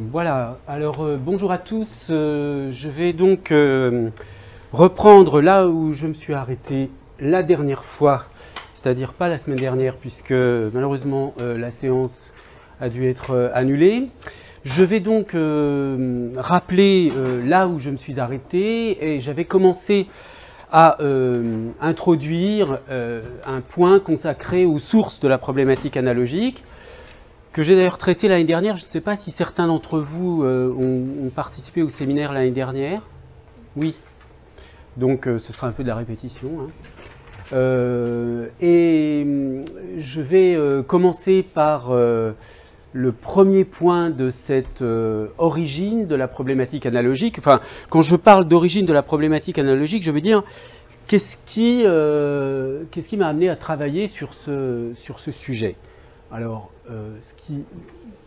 Voilà, alors bonjour à tous. Je vais donc reprendre là où je me suis arrêté la dernière fois, c'est-à-dire pas la semaine dernière puisque malheureusement la séance a dû être annulée. Je vais donc rappeler là où je me suis arrêté et j'avais commencé à introduire un point consacré aux sources de la problématique analogique, que j'ai d'ailleurs traité l'année dernière. Je ne sais pas si certains d'entre vous ont participé au séminaire l'année dernière. Oui. Donc ce sera un peu de la répétition. Et je vais commencer par le premier point de cette origine de la problématique analogique. Enfin, quand je parle d'origine de la problématique analogique, je veux dire qu'est-ce qui m'a amené à travailler sur ce sujet. Alors, ce qui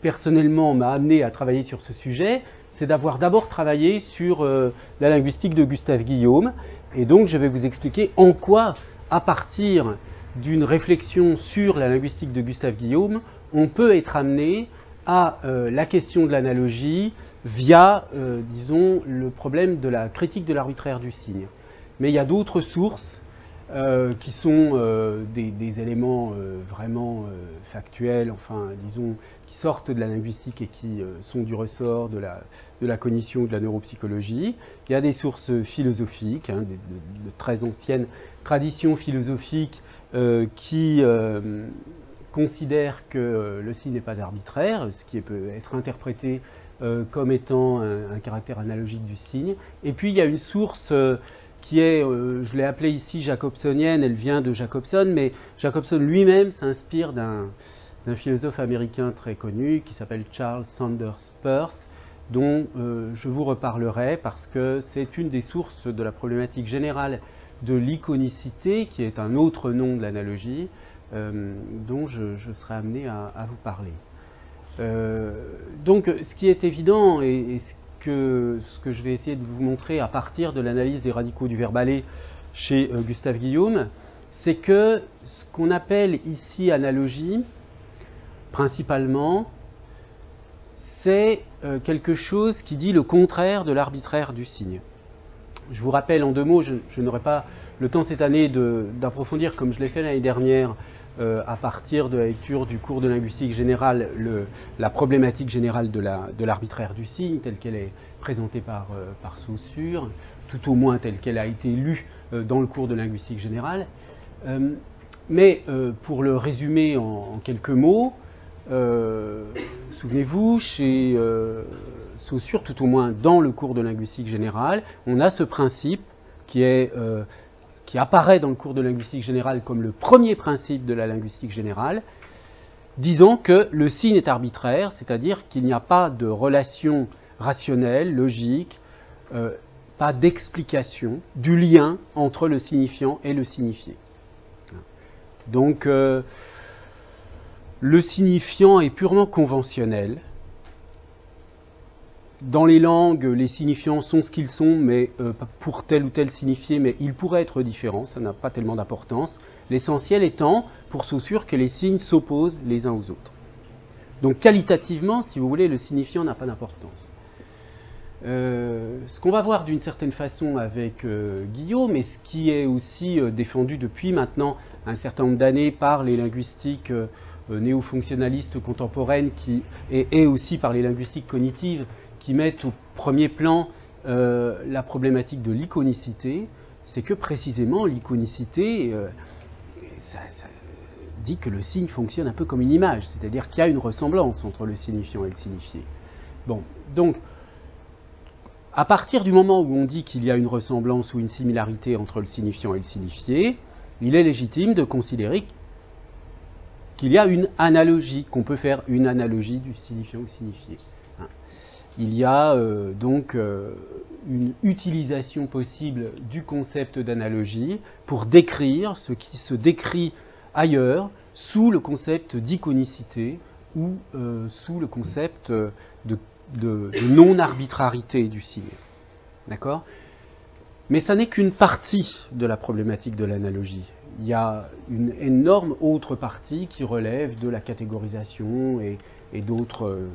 personnellement m'a amené à travailler sur ce sujet, c'est d'avoir d'abord travaillé sur la linguistique de Gustave Guillaume. Et donc, je vais vous expliquer en quoi, à partir d'une réflexion sur la linguistique de Gustave Guillaume, on peut être amené à la question de l'analogie via, disons, le problème de la critique de l'arbitraire du signe. Mais il y a d'autres sources qui sont des éléments vraiment factuels, enfin, disons, qui sortent de la linguistique et qui sont du ressort de la cognition ou de la neuropsychologie. Il y a des sources philosophiques, de très anciennes traditions philosophiques qui considèrent que le signe n'est pas arbitraire, ce qui peut être interprété comme étant un caractère analogique du signe. Et puis il y a une source qui est, je l'ai appelée ici jacobsonienne, elle vient de Jacobson, mais Jacobson lui-même s'inspire d'un philosophe américain très connu qui s'appelle Charles Sanders Peirce, dont je vous reparlerai parce que c'est une des sources de la problématique générale de l'iconicité, qui est un autre nom de l'analogie, dont je serai amené à vous parler. Donc ce qui est évident, et ce que je vais essayer de vous montrer à partir de l'analyse des radicaux du verbalé chez Gustave Guillaume, c'est que ce qu'on appelle ici analogie, principalement, c'est quelque chose qui dit le contraire de l'arbitraire du signe. Je vous rappelle en deux mots, je n'aurai pas le temps cette année d'approfondir, comme je l'ai fait l'année dernière, à partir de la lecture du cours de linguistique générale, la problématique générale de l'arbitraire du signe, telle qu'elle est présentée par Saussure, tout au moins telle qu'elle a été lue dans le cours de linguistique générale. Mais pour le résumer en quelques mots, souvenez-vous, chez Saussure, tout au moins dans le cours de linguistique générale, on a ce principe qui apparaît dans le cours de linguistique générale comme le premier principe de la linguistique générale, disant que le signe est arbitraire, c'est-à-dire qu'il n'y a pas de relation rationnelle, logique, pas d'explication du lien entre le signifiant et le signifié. Donc, le signifiant est purement conventionnel. Dans les langues, les signifiants sont ce qu'ils sont, mais pour tel ou tel signifié, mais ils pourraient être différents, ça n'a pas tellement d'importance. L'essentiel étant, pour Saussure, que les signes s'opposent les uns aux autres. Donc qualitativement, si vous voulez, le signifiant n'a pas d'importance. Ce qu'on va voir d'une certaine façon avec Guillaume, et ce qui est aussi défendu depuis maintenant un certain nombre d'années par les linguistiques néo-fonctionnalistes contemporaines, et aussi par les linguistiques cognitives, qui mettent au premier plan la problématique de l'iconicité, c'est que précisément l'iconicité, ça dit que le signe fonctionne un peu comme une image, c'est-à-dire qu'il y a une ressemblance entre le signifiant et le signifié. Bon, donc, à partir du moment où on dit qu'il y a une ressemblance ou une similarité entre le signifiant et le signifié, il est légitime de considérer qu'il y a une analogie, qu'on peut faire une analogie du signifiant au signifié. Il y a donc une utilisation possible du concept d'analogie pour décrire ce qui se décrit ailleurs sous le concept d'iconicité ou sous le concept de non-arbitrarité du signe. D'accord ? Mais ça n'est qu'une partie de la problématique de l'analogie. Il y a une énorme autre partie qui relève de la catégorisation et d'autres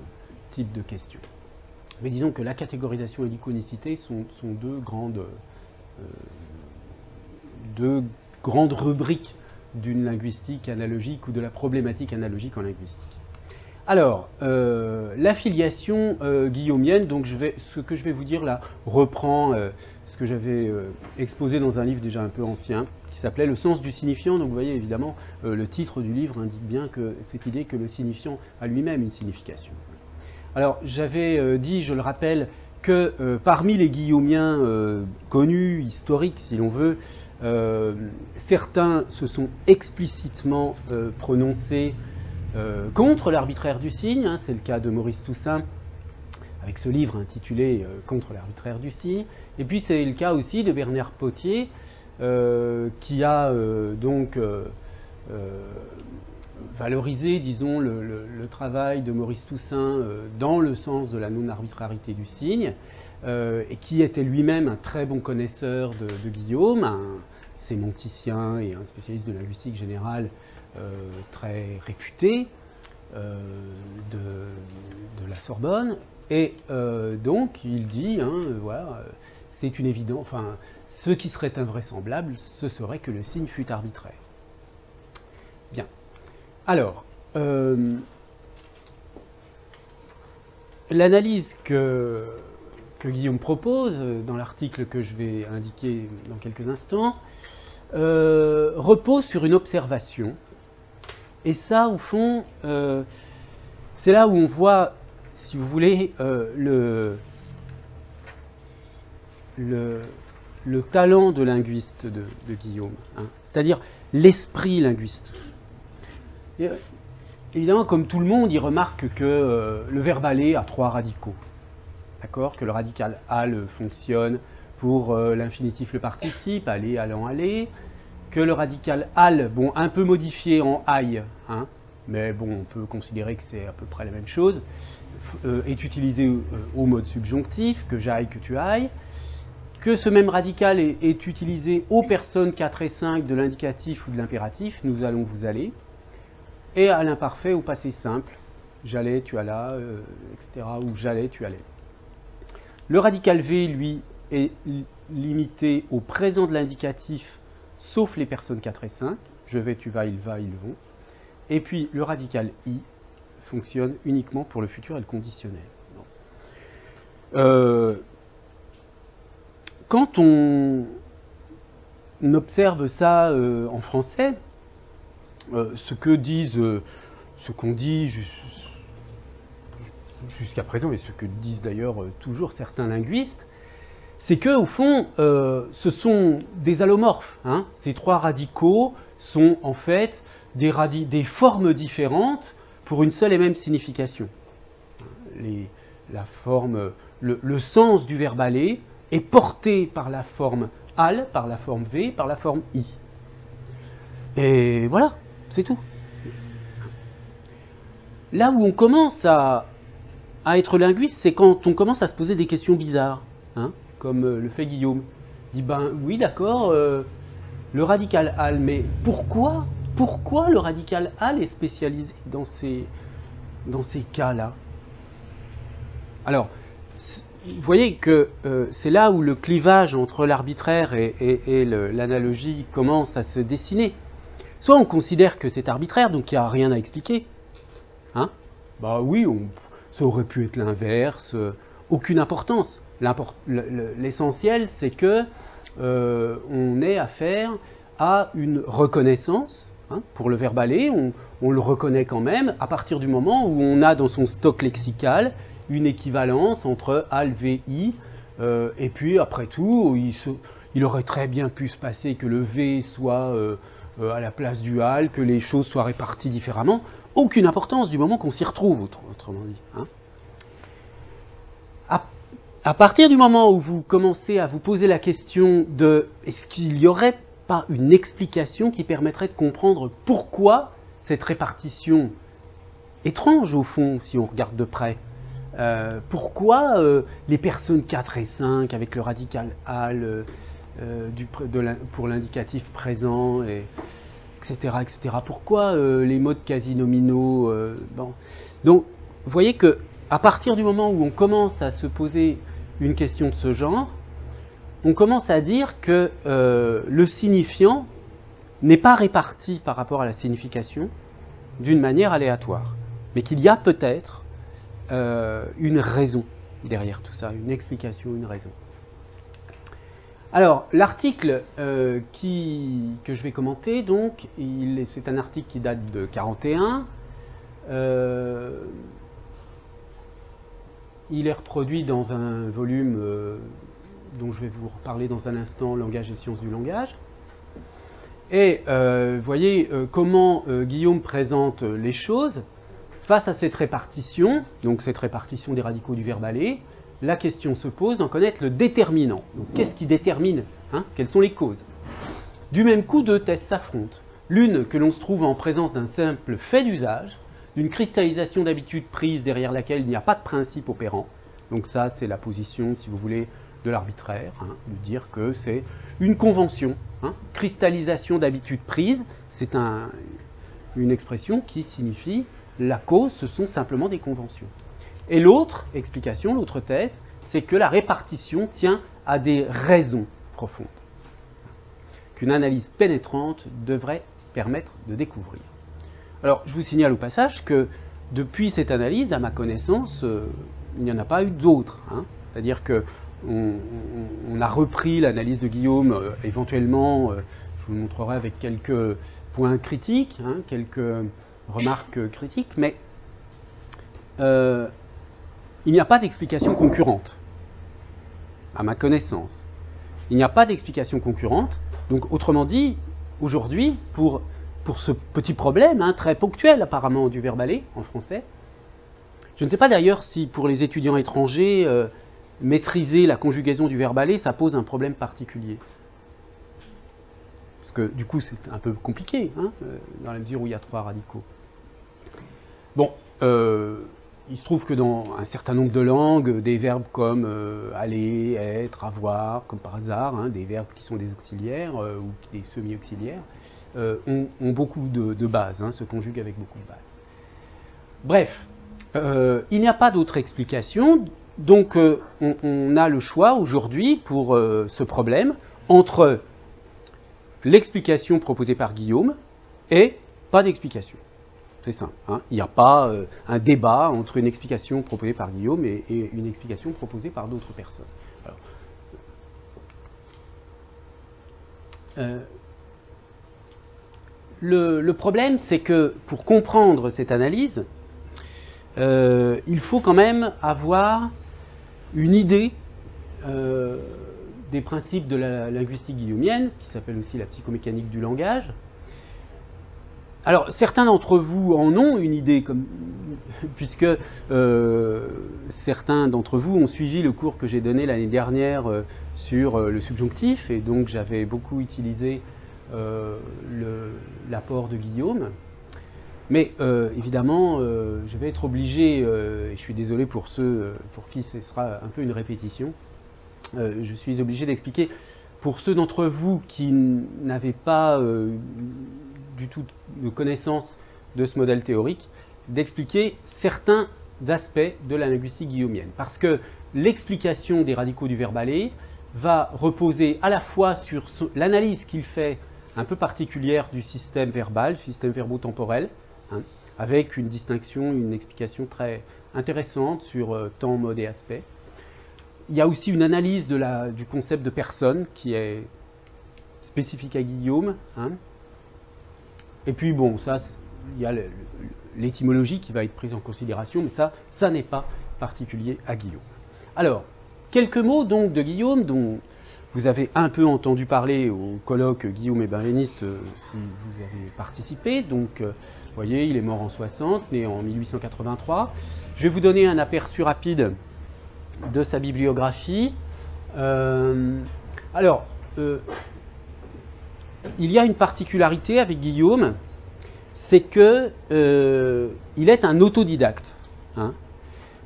types de questions. Mais disons que la catégorisation et l'iconicité sont deux grandes rubriques d'une linguistique analogique ou de la problématique analogique en linguistique. Alors, l'affiliation guillaumienne, donc ce que je vais vous dire là reprend ce que j'avais exposé dans un livre déjà un peu ancien, qui s'appelait Le sens du signifiant. Donc vous voyez évidemment, le titre du livre indique bien que cette idée que le signifiant a lui-même une signification. Alors, j'avais dit, je le rappelle, que parmi les guillaumiens connus, historiques si l'on veut, certains se sont explicitement prononcés contre l'arbitraire du signe, hein, c'est le cas de Maurice Toussaint avec ce livre intitulé Contre l'arbitraire du signe, et puis c'est le cas aussi de Bernard Pottier qui a donc valorisé, disons, le travail de Maurice Toussaint dans le sens de la non-arbitrarité du signe, et qui était lui-même un très bon connaisseur de Guillaume, un sémanticien et un spécialiste de linguistique générale très réputé de la Sorbonne, et donc il dit, hein, voilà, c'est une évidence, enfin, ce qui serait invraisemblable, ce serait que le signe fût arbitraire. Bien. Alors, l'analyse que Guillaume propose dans l'article que je vais indiquer dans quelques instants repose sur une observation. Et ça, au fond, c'est là où on voit, si vous voulez, le talent de linguiste de Guillaume, hein, c'est-à-dire l'esprit linguistique. Et, évidemment, comme tout le monde, il remarque que le verbe aller a 3 radicaux. D'accord ? Que le radical al fonctionne pour l'infinitif, le participe, aller, allant, aller. Que le radical al, bon, un peu modifié en aille, hein, mais bon, on peut considérer que c'est à peu près la même chose, est utilisé au mode subjonctif, que j'aille, que tu ailles. Que ce même radical est utilisé aux personnes 4 et 5 de l'indicatif ou de l'impératif, nous allons, vous allez, et à l'imparfait au passé simple, j'allais, tu allas, etc., ou j'allais, tu allais. Le radical V, lui, est limité au présent de l'indicatif, sauf les personnes 4 et 5, je vais, tu vas, il va, ils vont. Et puis le radical I fonctionne uniquement pour le futur et le conditionnel. Quand on observe ça en français, ce qu'on dit jusqu'à présent, et ce que disent d'ailleurs toujours certains linguistes, c'est que, au fond, ce sont des allomorphes. Hein. Ces 3 radicaux sont en fait des formes différentes pour une seule et même signification. La forme, le sens du verbe aller est porté par la forme al, par la forme v, par la forme i. Et voilà, c'est tout. Là où on commence à être linguiste, c'est quand on commence à se poser des questions bizarres. Hein, comme le fait Guillaume. Il dit, ben oui, d'accord, le radical al, mais pourquoi le radical al est spécialisé dans ces cas-là? Alors, vous voyez que c'est là où le clivage entre l'arbitraire et l'analogie commence à se dessiner. Soit on considère que c'est arbitraire, donc il n'y a rien à expliquer. Hein? Bah oui, ça aurait pu être l'inverse, aucune importance. L'essentiel, c'est que on ait affaire à une reconnaissance. Hein, pour le verbe aller, on le reconnaît quand même à partir du moment où on a dans son stock lexical une équivalence entre al, v, i, et puis après tout, il aurait très bien pu se passer que le v soit à la place du al, que les choses soient réparties différemment. Aucune importance du moment qu'on s'y retrouve, autrement dit. Hein. À partir du moment où vous commencez à vous poser la question de est-ce qu'il n'y aurait pas une explication qui permettrait de comprendre pourquoi cette répartition étrange au fond, si on regarde de près, pourquoi les personnes 4 et 5 avec le radical al pour l'indicatif présent, etc., etc., pourquoi les modes quasi nominaux bon. Donc, vous voyez que à partir du moment où on commence à se poser une question de ce genre, on commence à dire que le signifiant n'est pas réparti par rapport à la signification d'une manière aléatoire, mais qu'il y a peut-être une raison derrière tout ça, une explication, une raison. Alors, l'article que je vais commenter, donc, c'est un article qui date de 1941. Il est reproduit dans un volume dont je vais vous reparler dans un instant, Langage et sciences du langage. Et voyez comment Guillaume présente les choses face à cette répartition, donc cette répartition des radicaux du verbe aller. La question se pose d'en connaître le déterminant. Donc, qu'est-ce qui détermine, quelles sont les causes? Du même coup, deux thèses s'affrontent. L'une que l'on se trouve en présence d'un simple fait d'usage, d'une cristallisation d'habitude prise derrière laquelle il n'y a pas de principe opérant. Donc ça, c'est la position, si vous voulez, de l'arbitraire, de dire que c'est une convention. Cristallisation d'habitude prise, c'est une expression qui signifie la cause, ce sont simplement des conventions. Et l'autre explication, l'autre thèse, c'est que la répartition tient à des raisons profondes, qu'une analyse pénétrante devrait permettre de découvrir. Alors, je vous signale au passage que depuis cette analyse, à ma connaissance, il n'y en a pas eu d'autres. C'est-à-dire qu'on a repris l'analyse de Guillaume, éventuellement, je vous le montrerai avec quelques points critiques, quelques remarques critiques, mais il n'y a pas d'explication concurrente, à ma connaissance. Il n'y a pas d'explication concurrente. Donc, autrement dit, aujourd'hui, pour ce petit problème, très ponctuel apparemment du verbe aller en français, je ne sais pas d'ailleurs si pour les étudiants étrangers, maîtriser la conjugaison du verbe aller, ça pose un problème particulier. Parce que du coup, c'est un peu compliqué, dans la mesure où il y a trois radicaux. Bon, il se trouve que dans un certain nombre de langues, des verbes comme aller, être, avoir, comme par hasard, des verbes qui sont des auxiliaires ou des semi-auxiliaires, ont beaucoup de bases, se conjuguent avec beaucoup de bases. Bref, il n'y a pas d'autre explication, donc on a le choix aujourd'hui pour ce problème entre l'explication proposée par Guillaume et pas d'explication. C'est simple. Il n'y a pas un débat entre une explication proposée par Guillaume et une explication proposée par d'autres personnes. Alors, le problème, c'est que pour comprendre cette analyse, il faut quand même avoir une idée des principes de la linguistique guillaumienne, qui s'appelle aussi la psychomécanique du langage. Alors, certains d'entre vous en ont une idée, puisque certains d'entre vous ont suivi le cours que j'ai donné l'année dernière sur le subjonctif, et donc j'avais beaucoup utilisé l'apport de Guillaume. Mais évidemment, je vais être obligé, et je suis désolé pour ceux pour qui ce sera un peu une répétition, je suis obligé d'expliquer, pour ceux d'entre vous qui n'avaient pas du tout de connaissance de ce modèle théorique, d'expliquer certains aspects de la linguistique guillaumienne. Parce que l'explication des radicaux du verbe aller va reposer à la fois sur l'analyse qu'il fait un peu particulière du système verbal, système verbo-temporel, avec une distinction, une explication très intéressante sur temps, mode et aspect. Il y a aussi une analyse du concept de personne qui est spécifique à Guillaume. Et puis bon, ça, il y a l'étymologie qui va être prise en considération, mais ça n'est pas particulier à Guillaume. Alors, quelques mots donc de Guillaume, dont vous avez un peu entendu parler au colloque Guillaume et Benveniste si vous avez participé. Donc, vous voyez, il est mort en 60, né en 1883. Je vais vous donner un aperçu rapide de sa bibliographie. Alors, il y a une particularité avec Guillaume, c'est que il est un autodidacte.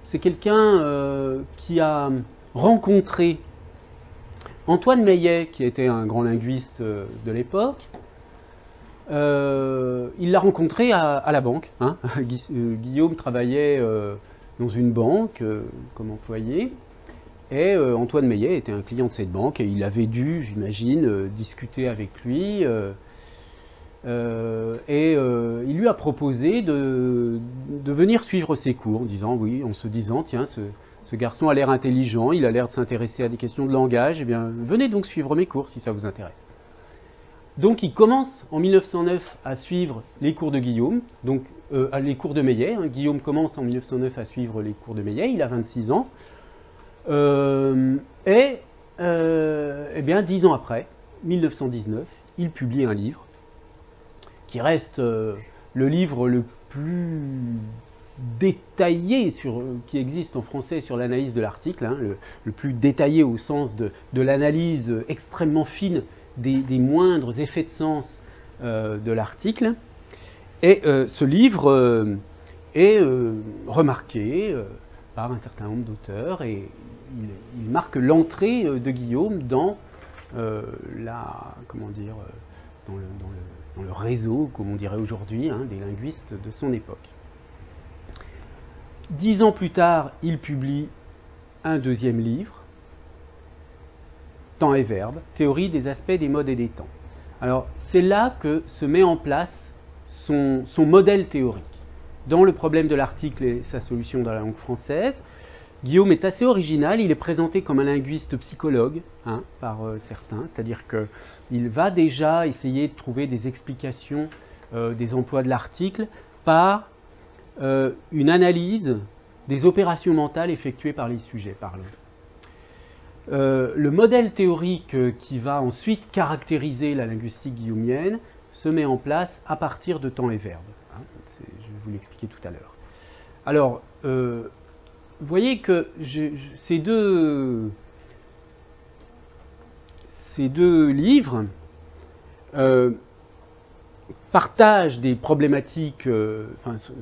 C'est quelqu'un qui a rencontré Antoine Meillet, qui était un grand linguiste de l'époque. Il l'a rencontré à la banque. Guillaume travaillait dans une banque comme employé. Et Antoine Meillet était un client de cette banque et il avait dû, j'imagine, discuter avec lui. Il lui a proposé de venir suivre ses cours, en se disant, tiens, ce garçon a l'air intelligent, il a l'air de s'intéresser à des questions de langage, eh bien, venez donc suivre mes cours si ça vous intéresse. Donc il commence en 1909 à suivre les cours de Guillaume, donc les cours de Meillet. Guillaume commence en 1909 à suivre les cours de Meillet, il a 26 ans. Eh bien, 10 ans après, 1919, il publie un livre qui reste le livre le plus détaillé qui existe en français sur l'analyse de l'article, le plus détaillé au sens de l'analyse extrêmement fine des moindres effets de sens de l'article. Et ce livre est remarqué par un certain nombre d'auteurs et il marque l'entrée de Guillaume dans dans le réseau, comme on dirait aujourd'hui, des linguistes de son époque. 10 ans plus tard, il publie un deuxième livre, Temps et Verbe, théorie des aspects des modes et des temps. Alors, c'est là que se met en place son modèle théorique. Dans le problème de l'article et sa solution dans la langue française, Guillaume est assez original, il est présenté comme un linguiste psychologue par certains, c'est-à-dire qu'il va déjà essayer de trouver des explications des emplois de l'article par une analyse des opérations mentales effectuées par les sujets parlants. Le modèle théorique qui va ensuite caractériser la linguistique guillaumienne se met en place à partir de Temps et Verbe. Je vais vous l'expliquer tout à l'heure. Alors, vous voyez que ces deux livres partagent des problématiques,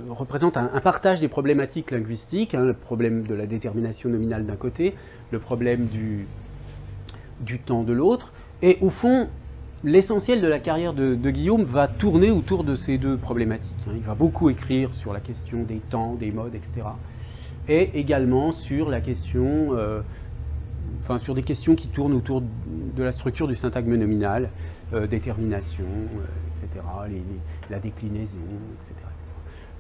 représentent un partage des problématiques linguistiques, le problème de la détermination nominale d'un côté, le problème du temps de l'autre, et au fond, l'essentiel de la carrière de Guillaume va tourner autour de ces deux problématiques. Il va beaucoup écrire sur la question des temps, des modes, etc. Et également sur la question, sur des questions qui tournent autour de la structure du syntagme nominal, détermination, etc., la déclinaison, etc.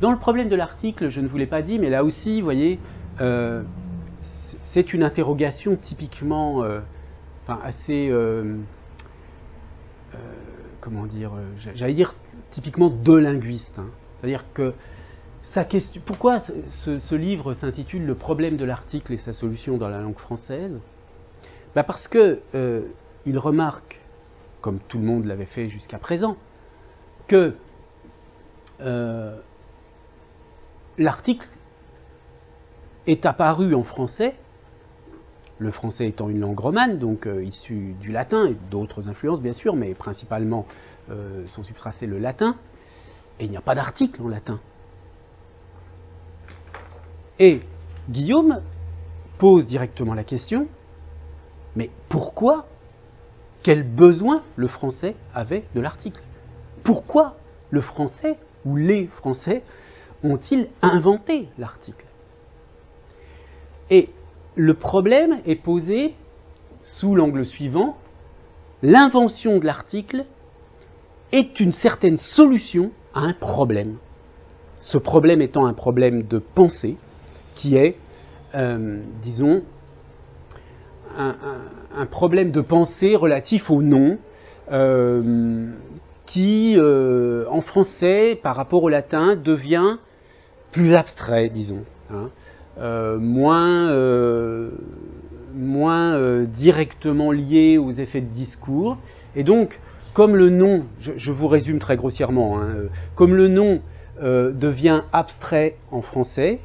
Dans le problème de l'article, je ne vous l'ai pas dit, mais là aussi, vous voyez, c'est une interrogation typiquement, assez, j'allais dire typiquement de linguiste. C'est-à-dire que pourquoi ce livre s'intitule « Le problème de l'article et sa solution dans la langue française » Parce qu'il remarque, comme tout le monde l'avait fait jusqu'à présent, que l'article est apparu en français, le français étant une langue romane, donc issue du latin, et d'autres influences bien sûr, mais principalement son substrat c'est le latin, et il n'y a pas d'article en latin. Et Guillaume pose directement la question, mais pourquoi, quel besoin le français avait de l'article? Pourquoi le français ou les Français ont-ils inventé l'article? Et le problème est posé sous l'angle suivant: l'invention de l'article est une certaine solution à un problème. Ce problème étant un problème de pensée, qui est, disons, un problème de pensée relatif au nom, qui, en français, par rapport au latin, devient plus abstrait, disons, moins directement lié aux effets de discours. Et donc, comme le nom, je vous résume très grossièrement, comme le nom devient abstrait en français,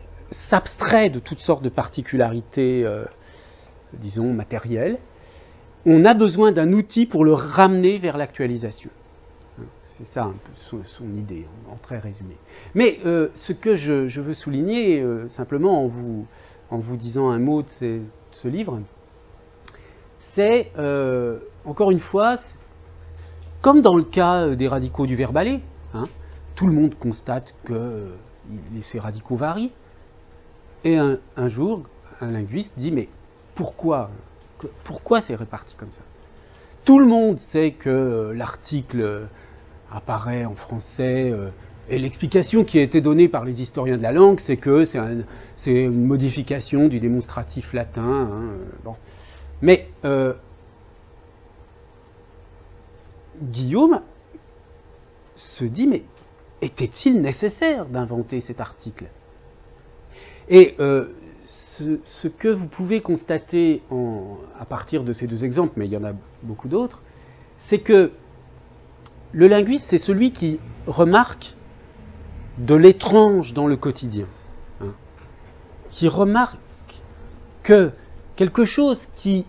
s'abstrait de toutes sortes de particularités, disons, matérielles, on a besoin d'un outil pour le ramener vers l'actualisation. C'est ça un peu son idée, en très résumé. Mais ce que je veux souligner, simplement en vous disant un mot de ce livre, c'est, encore une fois, comme dans le cas des radicaux du verbe aller, tout le monde constate que ces radicaux varient. Et un jour, un linguiste dit, mais pourquoi c'est réparti comme ça? Tout le monde sait que l'article apparaît en français, et l'explication qui a été donnée par les historiens de la langue, c'est que c'est une modification du démonstratif latin. Hein, bon. Mais Guillaume se dit, mais était-il nécessaire d'inventer cet article? Et ce que vous pouvez constater à partir de ces deux exemples, mais il y en a beaucoup d'autres, c'est que le linguiste, c'est celui qui remarque de l'étrange dans le quotidien, hein, qui remarque que quelque chose que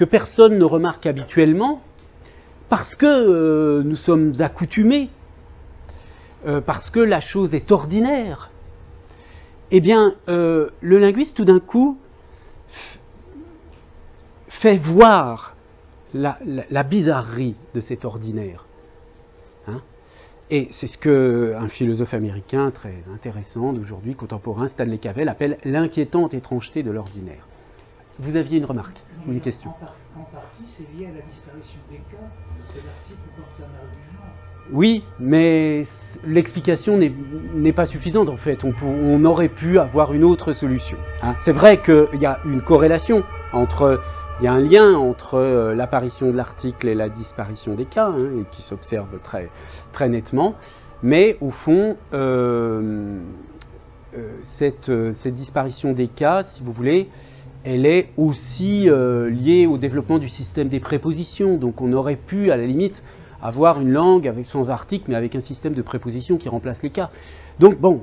personne ne remarque habituellement, parce que nous sommes accoutumés, parce que la chose est ordinaire, eh bien, le linguiste, tout d'un coup, fait voir la bizarrerie de cet ordinaire. Hein, et c'est ce qu'un philosophe américain très intéressant d'aujourd'hui, contemporain, Stanley Cavell, appelle l'inquiétante étrangeté de l'ordinaire. Vous aviez une remarque, une question? En partie, c'est lié à la disparition des cas, parce que l'article porte un argument. Oui, mais l'explication n'est pas suffisante en fait. On aurait pu avoir une autre solution. Hein. C'est vrai qu'il y a une corrélation il y a un lien entre l'apparition de l'article et la disparition des cas, hein, et qui s'observe très, très nettement. Mais au fond, cette disparition des cas, si vous voulez, elle est aussi liée au développement du système des prépositions. Donc on aurait pu, à la limite, avoir une langue sans article, mais avec un système de prépositions qui remplace les cas. Donc bon,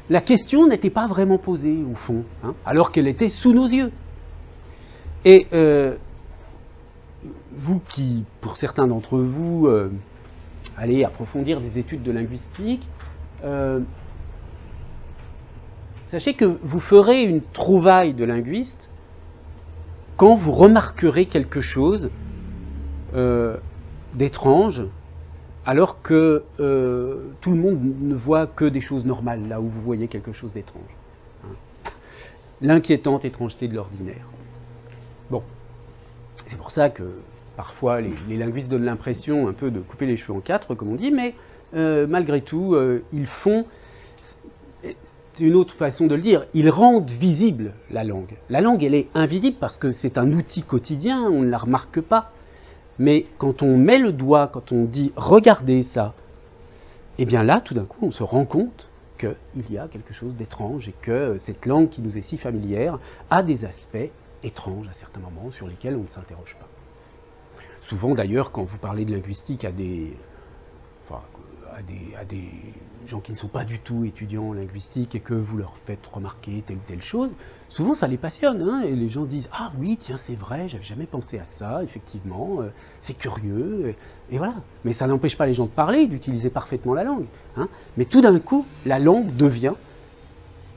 la question n'était pas vraiment posée, au fond, hein, alors qu'elle était sous nos yeux. Et vous qui, pour certains d'entre vous, allez approfondir des études de linguistique, sachez que vous ferez une trouvaille de linguiste quand vous remarquerez quelque chose d'étrange, alors que tout le monde ne voit que des choses normales, là où vous voyez quelque chose d'étrange. Hein. L'inquiétante étrangeté de l'ordinaire. Bon, c'est pour ça que parfois les linguistes donnent l'impression un peu de couper les cheveux en quatre, comme on dit, mais malgré tout, ils font, c'est une autre façon de le dire, ils rendent visible la langue. La langue, elle est invisible parce que c'est un outil quotidien, on ne la remarque pas. Mais quand on met le doigt, quand on dit « regardez ça », eh bien là, tout d'un coup, on se rend compte qu'il y a quelque chose d'étrange et que cette langue qui nous est si familière a des aspects étranges à certains moments sur lesquels on ne s'interroge pas. Souvent d'ailleurs, quand vous parlez de linguistique à des gens qui ne sont pas du tout étudiants en linguistique et que vous leur faites remarquer telle ou telle chose, souvent ça les passionne, hein, et les gens disent « Ah oui, tiens, c'est vrai, j'avais jamais pensé à ça, effectivement, c'est curieux, et voilà. » Mais ça n'empêche pas les gens de parler, d'utiliser parfaitement la langue. Hein, mais tout d'un coup, la langue devient,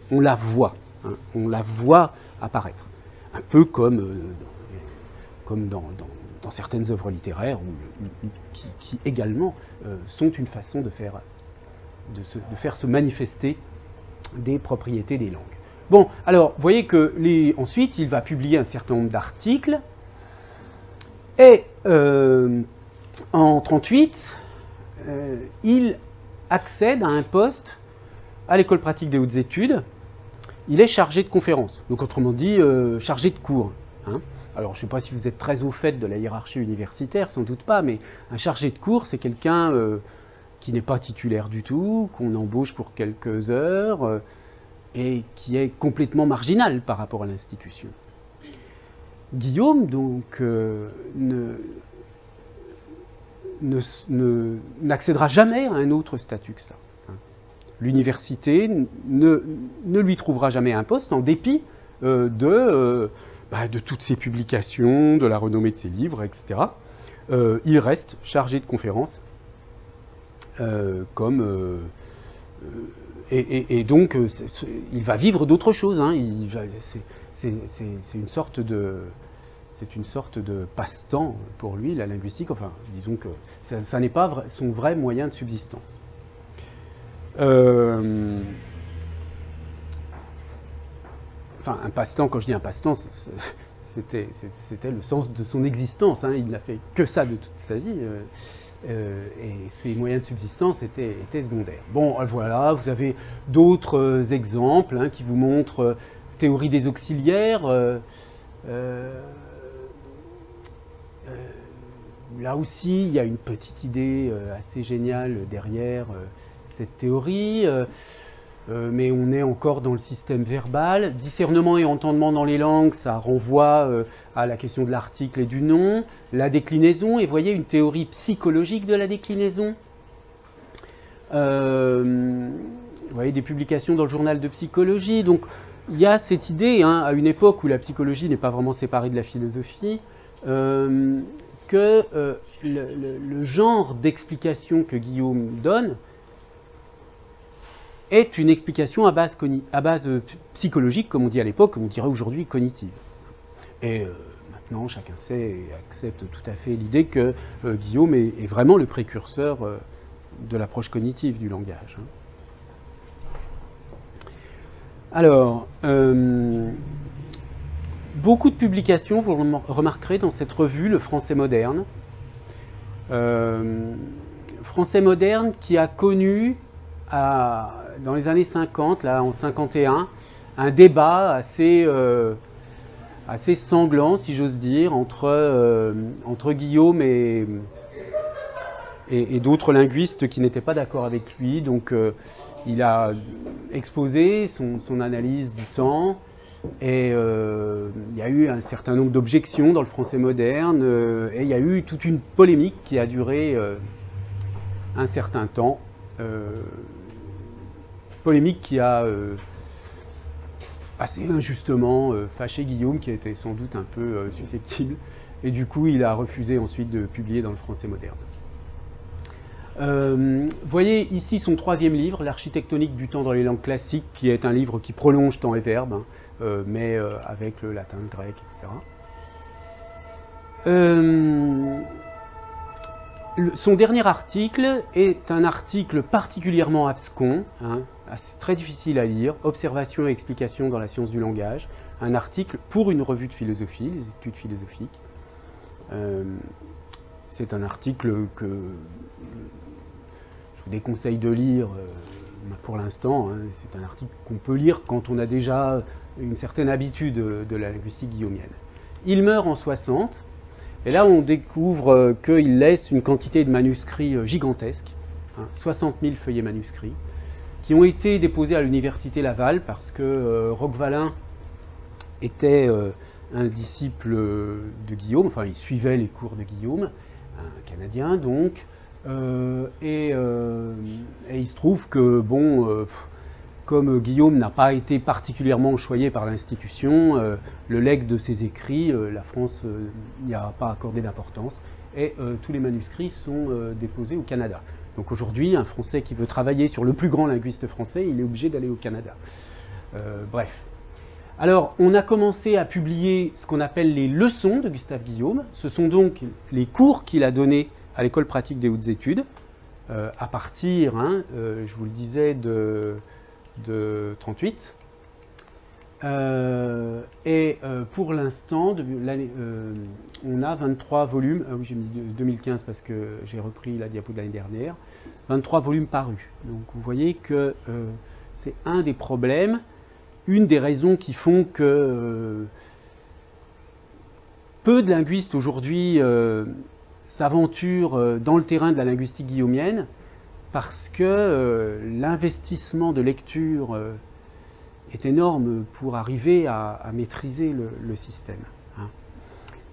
on la voit apparaître. Un peu comme dans certaines œuvres littéraires qui également sont une façon de faire se manifester des propriétés des langues. Bon, alors, vous voyez que ensuite, il va publier un certain nombre d'articles, et en 1938, il accède à un poste à l'École pratique des hautes études. Il est chargé de conférences, donc autrement dit, chargé de cours. Hein. Alors, je ne sais pas si vous êtes très au fait de la hiérarchie universitaire, sans doute pas, mais un chargé de cours, c'est quelqu'un qui n'est pas titulaire du tout, qu'on embauche pour quelques heures, et qui est complètement marginal par rapport à l'institution. Guillaume, donc, n'accédera jamais à un autre statut que ça. Hein. L'université ne lui trouvera jamais un poste, en dépit de toutes ses publications, de la renommée de ses livres, etc. Il reste chargé de conférences, et donc il va vivre d'autres choses. Hein. C'est une sorte de passe-temps pour lui, la linguistique. Enfin, disons que ça n'est pas son vrai moyen de subsistance. enfin un passe-temps, quand je dis un passe-temps, c'était le sens de son existence, hein. Il n'a fait que ça de toute sa vie, et ses moyens de subsistance étaient secondaires. Bon, voilà, vous avez d'autres exemples, hein, qui vous montrent théorie des auxiliaires. Là aussi, il y a une petite idée assez géniale derrière cette théorie, mais on est encore dans le système verbal. Discernement et entendement dans les langues, ça renvoie à la question de l'article et du nom. La déclinaison, et vous voyez une théorie psychologique de la déclinaison. Vous voyez des publications dans le journal de psychologie. Donc il y a cette idée, hein, à une époque où la psychologie n'est pas vraiment séparée de la philosophie, que le genre d'explication que Guillaume donne est une explication à base psychologique, comme on dit à l'époque, comme on dirait aujourd'hui cognitive. Et maintenant, chacun sait et accepte tout à fait l'idée que Guillaume est vraiment le précurseur de l'approche cognitive du langage. Alors, beaucoup de publications, vous remarquerez dans cette revue, le Français moderne. Français moderne qui a connu, dans les années 50, là en 51, un débat assez sanglant, si j'ose dire, entre Guillaume et d'autres linguistes qui n'étaient pas d'accord avec lui. Donc il a exposé son analyse du temps, et il y a eu un certain nombre d'objections dans le français moderne, et il y a eu toute une polémique qui a duré un certain temps. Polémique qui a assez injustement fâché Guillaume, qui était sans doute un peu susceptible, et du coup il a refusé ensuite de publier dans le français moderne. Voyez ici son troisième livre, L'architectonique du temps dans les langues classiques, qui est un livre qui prolonge temps et verbe, hein, mais avec le latin, le grec, etc. Son dernier article est un article particulièrement abscon, hein, très difficile à lire, Observation et explication dans la science du langage, un article pour une revue de philosophie, les études philosophiques. C'est un article que je vous déconseille de lire pour l'instant, hein. C'est un article qu'on peut lire quand on a déjà une certaine habitude de la linguistique guillaumienne. Il meurt en 60, et là on découvre qu'il laisse une quantité de manuscrits gigantesques, hein, 60 000 feuillets manuscrits, qui ont été déposés à l'université Laval parce que Roquevalin était un disciple de Guillaume, enfin il suivait les cours de Guillaume, un Canadien donc, et il se trouve que, bon, comme Guillaume n'a pas été particulièrement choyé par l'institution, le legs de ses écrits, la France n'y a pas accordé d'importance, et tous les manuscrits sont déposés au Canada. Donc aujourd'hui, un Français qui veut travailler sur le plus grand linguiste français, il est obligé d'aller au Canada. Bref. Alors, on a commencé à publier ce qu'on appelle les leçons de Gustave Guillaume. Ce sont donc les cours qu'il a donnés à l'école pratique des hautes études, à partir, hein, je vous le disais, de 38. Pour l'instant, on a 23 volumes. Oui, j'ai mis 2015 parce que j'ai repris la diapo de l'année dernière. 23 volumes parus. Donc vous voyez que c'est un des problèmes, une des raisons qui font que peu de linguistes aujourd'hui s'aventurent dans le terrain de la linguistique guillaumienne, parce que l'investissement de lecture est énorme pour arriver à maîtriser le système. Hein.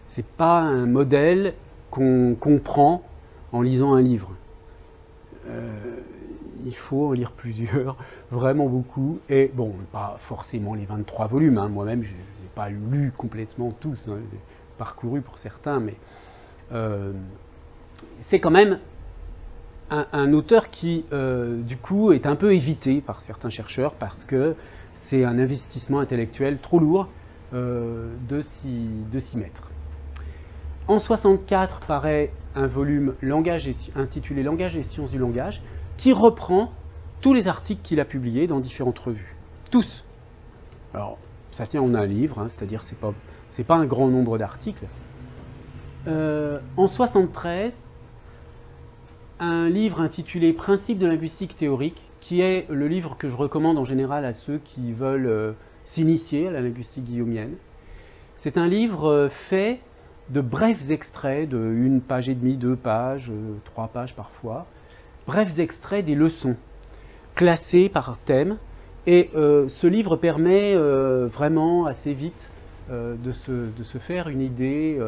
Ce n'est pas un modèle qu'on comprend en lisant un livre. Il faut en lire plusieurs, vraiment beaucoup, et bon, pas forcément les 23 volumes, hein. Moi-même je n'ai pas lu complètement tous, hein. J'ai parcouru pour certains, mais c'est quand même un auteur qui, du coup, est un peu évité par certains chercheurs, parce que c'est un investissement intellectuel trop lourd de s'y mettre. En 64 paraît un volume intitulé Langage et sciences du langage, qui reprend tous les articles qu'il a publiés dans différentes revues. Tous. Alors, ça tient en un livre, hein, c'est-à-dire c'est pas un grand nombre d'articles. En 73, un livre intitulé Principes de linguistique théorique, qui est le livre que je recommande en général à ceux qui veulent s'initier à la linguistique guillaumienne. C'est un livre fait de brefs extraits de 1 page et demie, 2 pages, 3 pages parfois, brefs extraits des leçons, classés par thème. Et ce livre permet vraiment assez vite de se faire une idée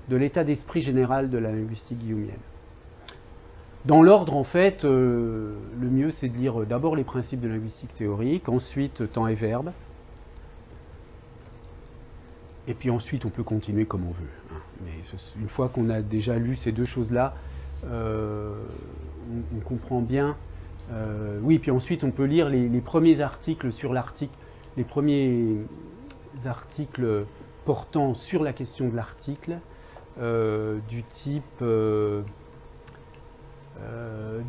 de l'état d'esprit général de la linguistique guillaumienne. Dans l'ordre, en fait, le mieux c'est de lire d'abord les principes de linguistique théorique, ensuite temps et verbe, et puis ensuite on peut continuer comme on veut. Hein. Mais une fois qu'on a déjà lu ces deux choses-là, on comprend bien. Oui, puis ensuite on peut lire les premiers articles sur l'article, les premiers articles portant sur la question de l'article, du type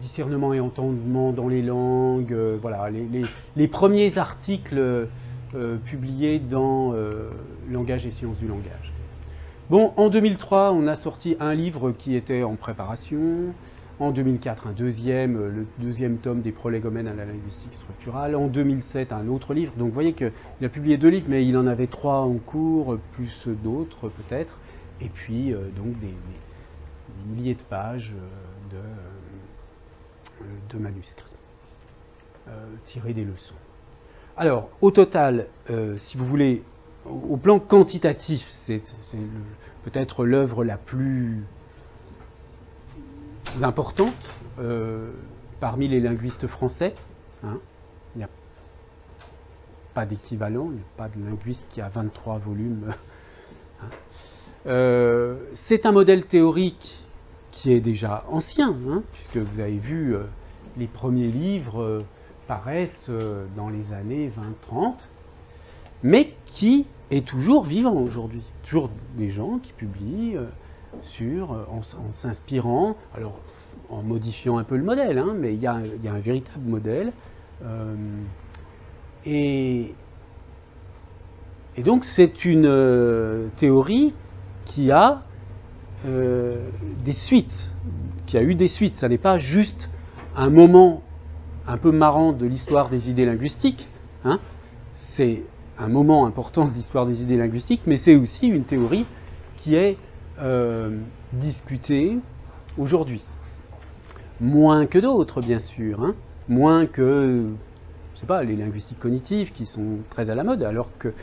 discernement et entendement dans les langues, voilà, les premiers articles publiés dans Langage et sciences du langage. Bon, en 2003, on a sorti un livre qui était en préparation. En 2004, le deuxième tome des prolégomènes à la linguistique structurale. En 2007, un autre livre. Donc vous voyez qu'il a publié 2 livres, mais il en avait 3 en cours, plus d'autres peut-être. Et puis donc des milliers de pages de manuscrits tirés des leçons. Alors, au total, si vous voulez, au plan quantitatif, c'est peut-être l'œuvre la plus importante parmi les linguistes français. Hein. Il n'y a pas d'équivalent, il n'y a pas de linguiste qui a 23 volumes. Hein. C'est un modèle théorique qui est déjà ancien, hein, puisque vous avez vu les premiers livres paraissent dans les années 20-30, mais qui est toujours vivant aujourd'hui. Toujours des gens qui publient en s'inspirant, alors en modifiant un peu le modèle, hein, mais il y a un véritable modèle. Et donc c'est une théorie qui a des suites, qui a eu des suites. Ça n'est pas juste un moment un peu marrant de l'histoire des idées linguistiques, hein. C'est un moment important de l'histoire des idées linguistiques, mais c'est aussi une théorie qui est discutée aujourd'hui. Moins que d'autres, bien sûr, hein. Moins que, je sais pas, les linguistiques cognitives qui sont très à la mode, alors que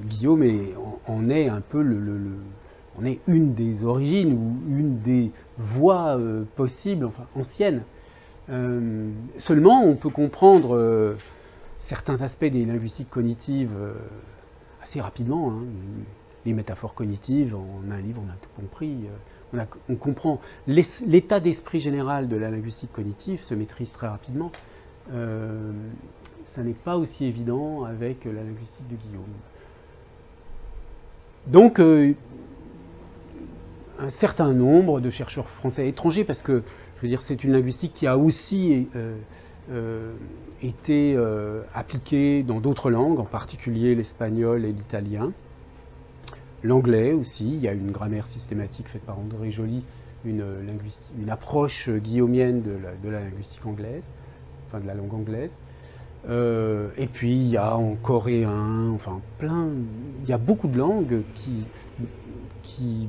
Guillaume en est un peu on est une des origines ou une des voies possibles, enfin anciennes. Seulement, on peut comprendre certains aspects des linguistiques cognitives assez rapidement. Hein. Les métaphores cognitives, en un livre, on a tout compris. On comprend l'état d'esprit général de la linguistique cognitive se maîtrise très rapidement. Ça n'est pas aussi évident avec la linguistique de Guillaume. Donc, un certain nombre de chercheurs français et étrangers, parce que je veux dire, c'est une linguistique qui a aussi été appliquée dans d'autres langues, en particulier l'espagnol et l'italien. L'anglais aussi, il y a une grammaire systématique faite par André Joly, une approche guillaumienne de la linguistique anglaise, enfin de la langue anglaise. Et puis il y a en coréen, enfin il y a beaucoup de langues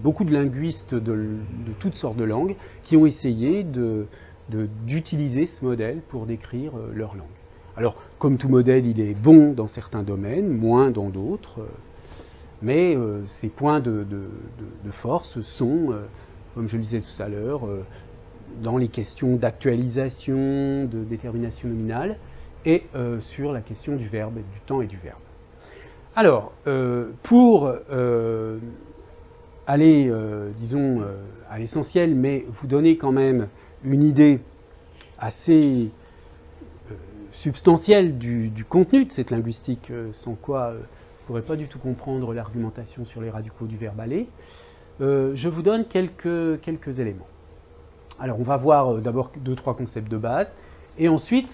beaucoup de linguistes de toutes sortes de langues qui ont essayé d'utiliser ce modèle pour décrire leur langue. Alors, comme tout modèle, il est bon dans certains domaines, moins dans d'autres, mais ces points de force sont, comme je le disais tout à l'heure, dans les questions d'actualisation, de détermination nominale, et sur la question du verbe, du temps et du verbe. Alors, pour aller, disons, à l'essentiel, mais vous donner quand même une idée assez substantielle du contenu de cette linguistique, sans quoi vous ne pourrez pas du tout comprendre l'argumentation sur les radicaux du verbe aller, je vous donne quelques éléments. Alors, on va voir d'abord 2-3 concepts de base, et ensuite,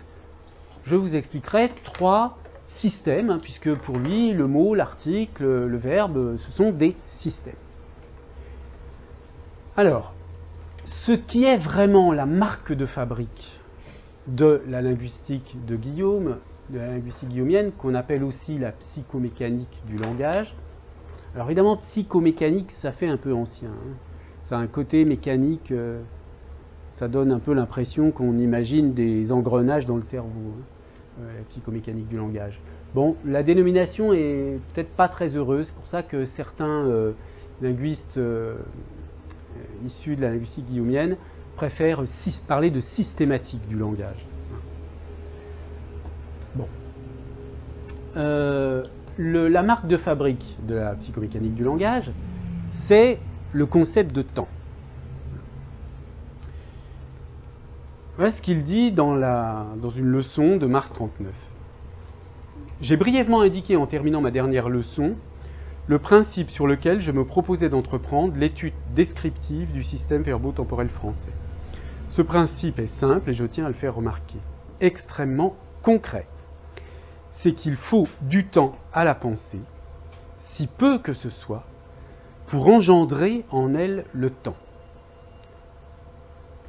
je vous expliquerai 3 systèmes, hein, puisque pour lui, le mot, l'article, le verbe, ce sont des systèmes. Alors, ce qui est vraiment la marque de fabrique de la linguistique de Guillaume, de la linguistique guillaumienne, qu'on appelle aussi la psychomécanique du langage. Alors évidemment, psychomécanique, ça fait un peu ancien. Hein. Ça a un côté mécanique, ça donne un peu l'impression qu'on imagine des engrenages dans le cerveau, hein, la psychomécanique du langage. Bon, la dénomination est peut-être pas très heureuse, c'est pour ça que certains linguistes issus de la linguistique guillaumienne préfèrent parler de systématique du langage. Bon. La marque de fabrique de la psychomécanique du langage, c'est le concept de temps. Voilà ce qu'il dit dans une leçon de mars 39. J'ai brièvement indiqué en terminant ma dernière leçon le principe sur lequel je me proposais d'entreprendre l'étude descriptive du système verbo-temporel français. Ce principe est simple et je tiens à le faire remarquer, extrêmement concret. C'est qu'il faut du temps à la pensée, si peu que ce soit, pour engendrer en elle le temps.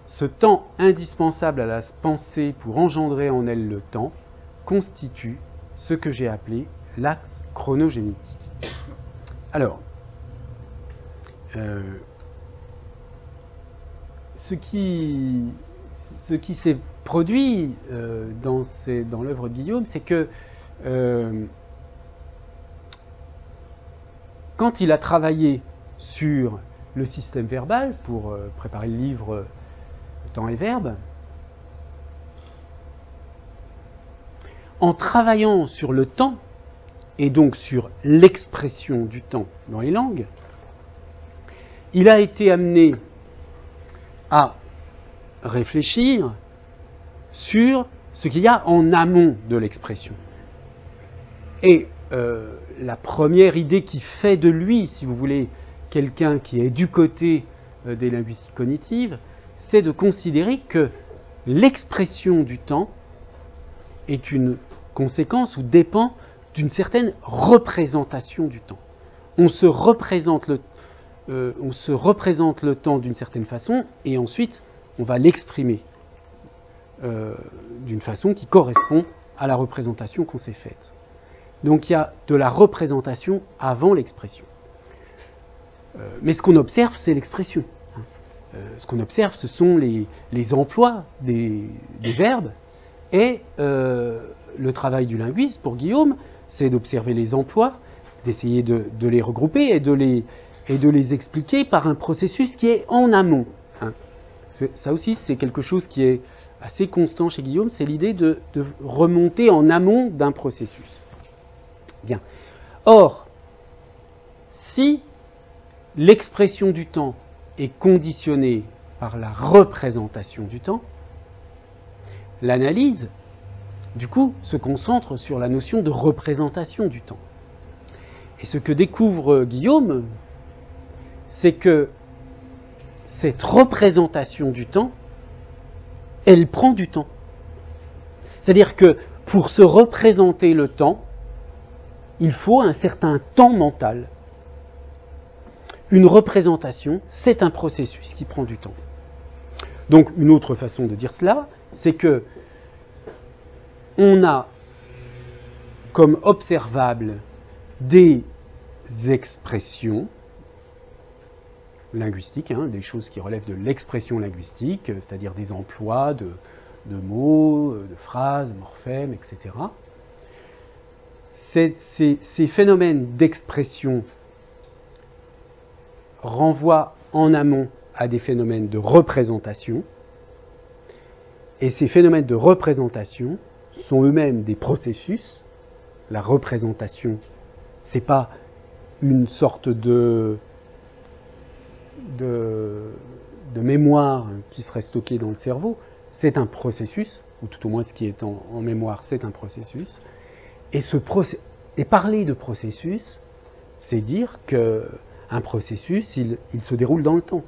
Ce temps indispensable à la pensée pour engendrer en elle le temps constitue ce que j'ai appelé l'axe chronogénétique. Alors, ce qui s'est produit dans l'œuvre de Guillaume, c'est que quand il a travaillé sur le système verbal pour préparer le livre Temps et Verbe, en travaillant sur le temps et donc sur l'expression du temps dans les langues, il a été amené à réfléchir sur ce qu'il y a en amont de l'expression. Et la première idée qui fait de lui, si vous voulez, quelqu'un qui est du côté des linguistiques cognitives, c'est de considérer que l'expression du temps est une conséquence ou dépend d'une certaine représentation du temps. On se représente le temps d'une certaine façon et ensuite on va l'exprimer d'une façon qui correspond à la représentation qu'on s'est faite. Donc il y a de la représentation avant l'expression. Mais ce qu'on observe, c'est l'expression. Ce qu'on observe, ce sont les emplois des verbes. Et le travail du linguiste, pour Guillaume, c'est d'observer les emplois, d'essayer de les regrouper et de les expliquer par un processus qui est en amont. Ça aussi, c'est quelque chose qui est assez constant chez Guillaume, c'est l'idée de remonter en amont d'un processus. Bien. Or, si l'expression du temps est conditionnée par la représentation du temps, l'analyse, du coup, se concentre sur la notion de représentation du temps. Et ce que découvre Guillaume, c'est que cette représentation du temps, elle prend du temps. C'est-à-dire que pour se représenter le temps, il faut un certain temps mental. Une représentation, c'est un processus qui prend du temps. Donc, une autre façon de dire cela, c'est que on a comme observable des expressions linguistiques, des choses qui relèvent de l'expression linguistique, c'est-à-dire des emplois de mots, de phrases, de morphèmes, etc. Ces phénomènes d'expression renvoient en amont à des phénomènes de représentation, et ces phénomènes de représentation sont eux-mêmes des processus. La représentation, ce n'est pas une sorte de mémoire qui serait stockée dans le cerveau, c'est un processus, ou tout au moins ce qui est en mémoire, c'est un processus. Et parler de processus, c'est dire qu'un processus, il se déroule dans le temps.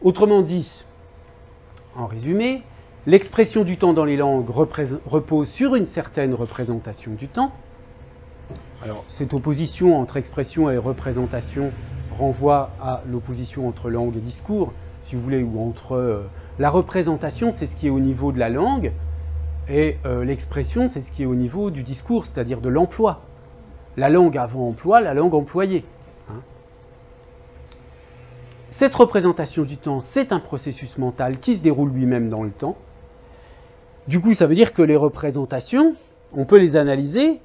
Autrement dit, en résumé, l'expression du temps dans les langues repose sur une certaine représentation du temps. Alors, cette opposition entre expression et représentation renvoie à l'opposition entre langue et discours, si vous voulez, ou entre la représentation, c'est ce qui est au niveau de la langue, et l'expression, c'est ce qui est au niveau du discours, c'est-à-dire de l'emploi. La langue avant emploi, la langue employée. Hein. Cette représentation du temps, c'est un processus mental qui se déroule lui-même dans le temps. Du coup, ça veut dire que les représentations, on peut les analyser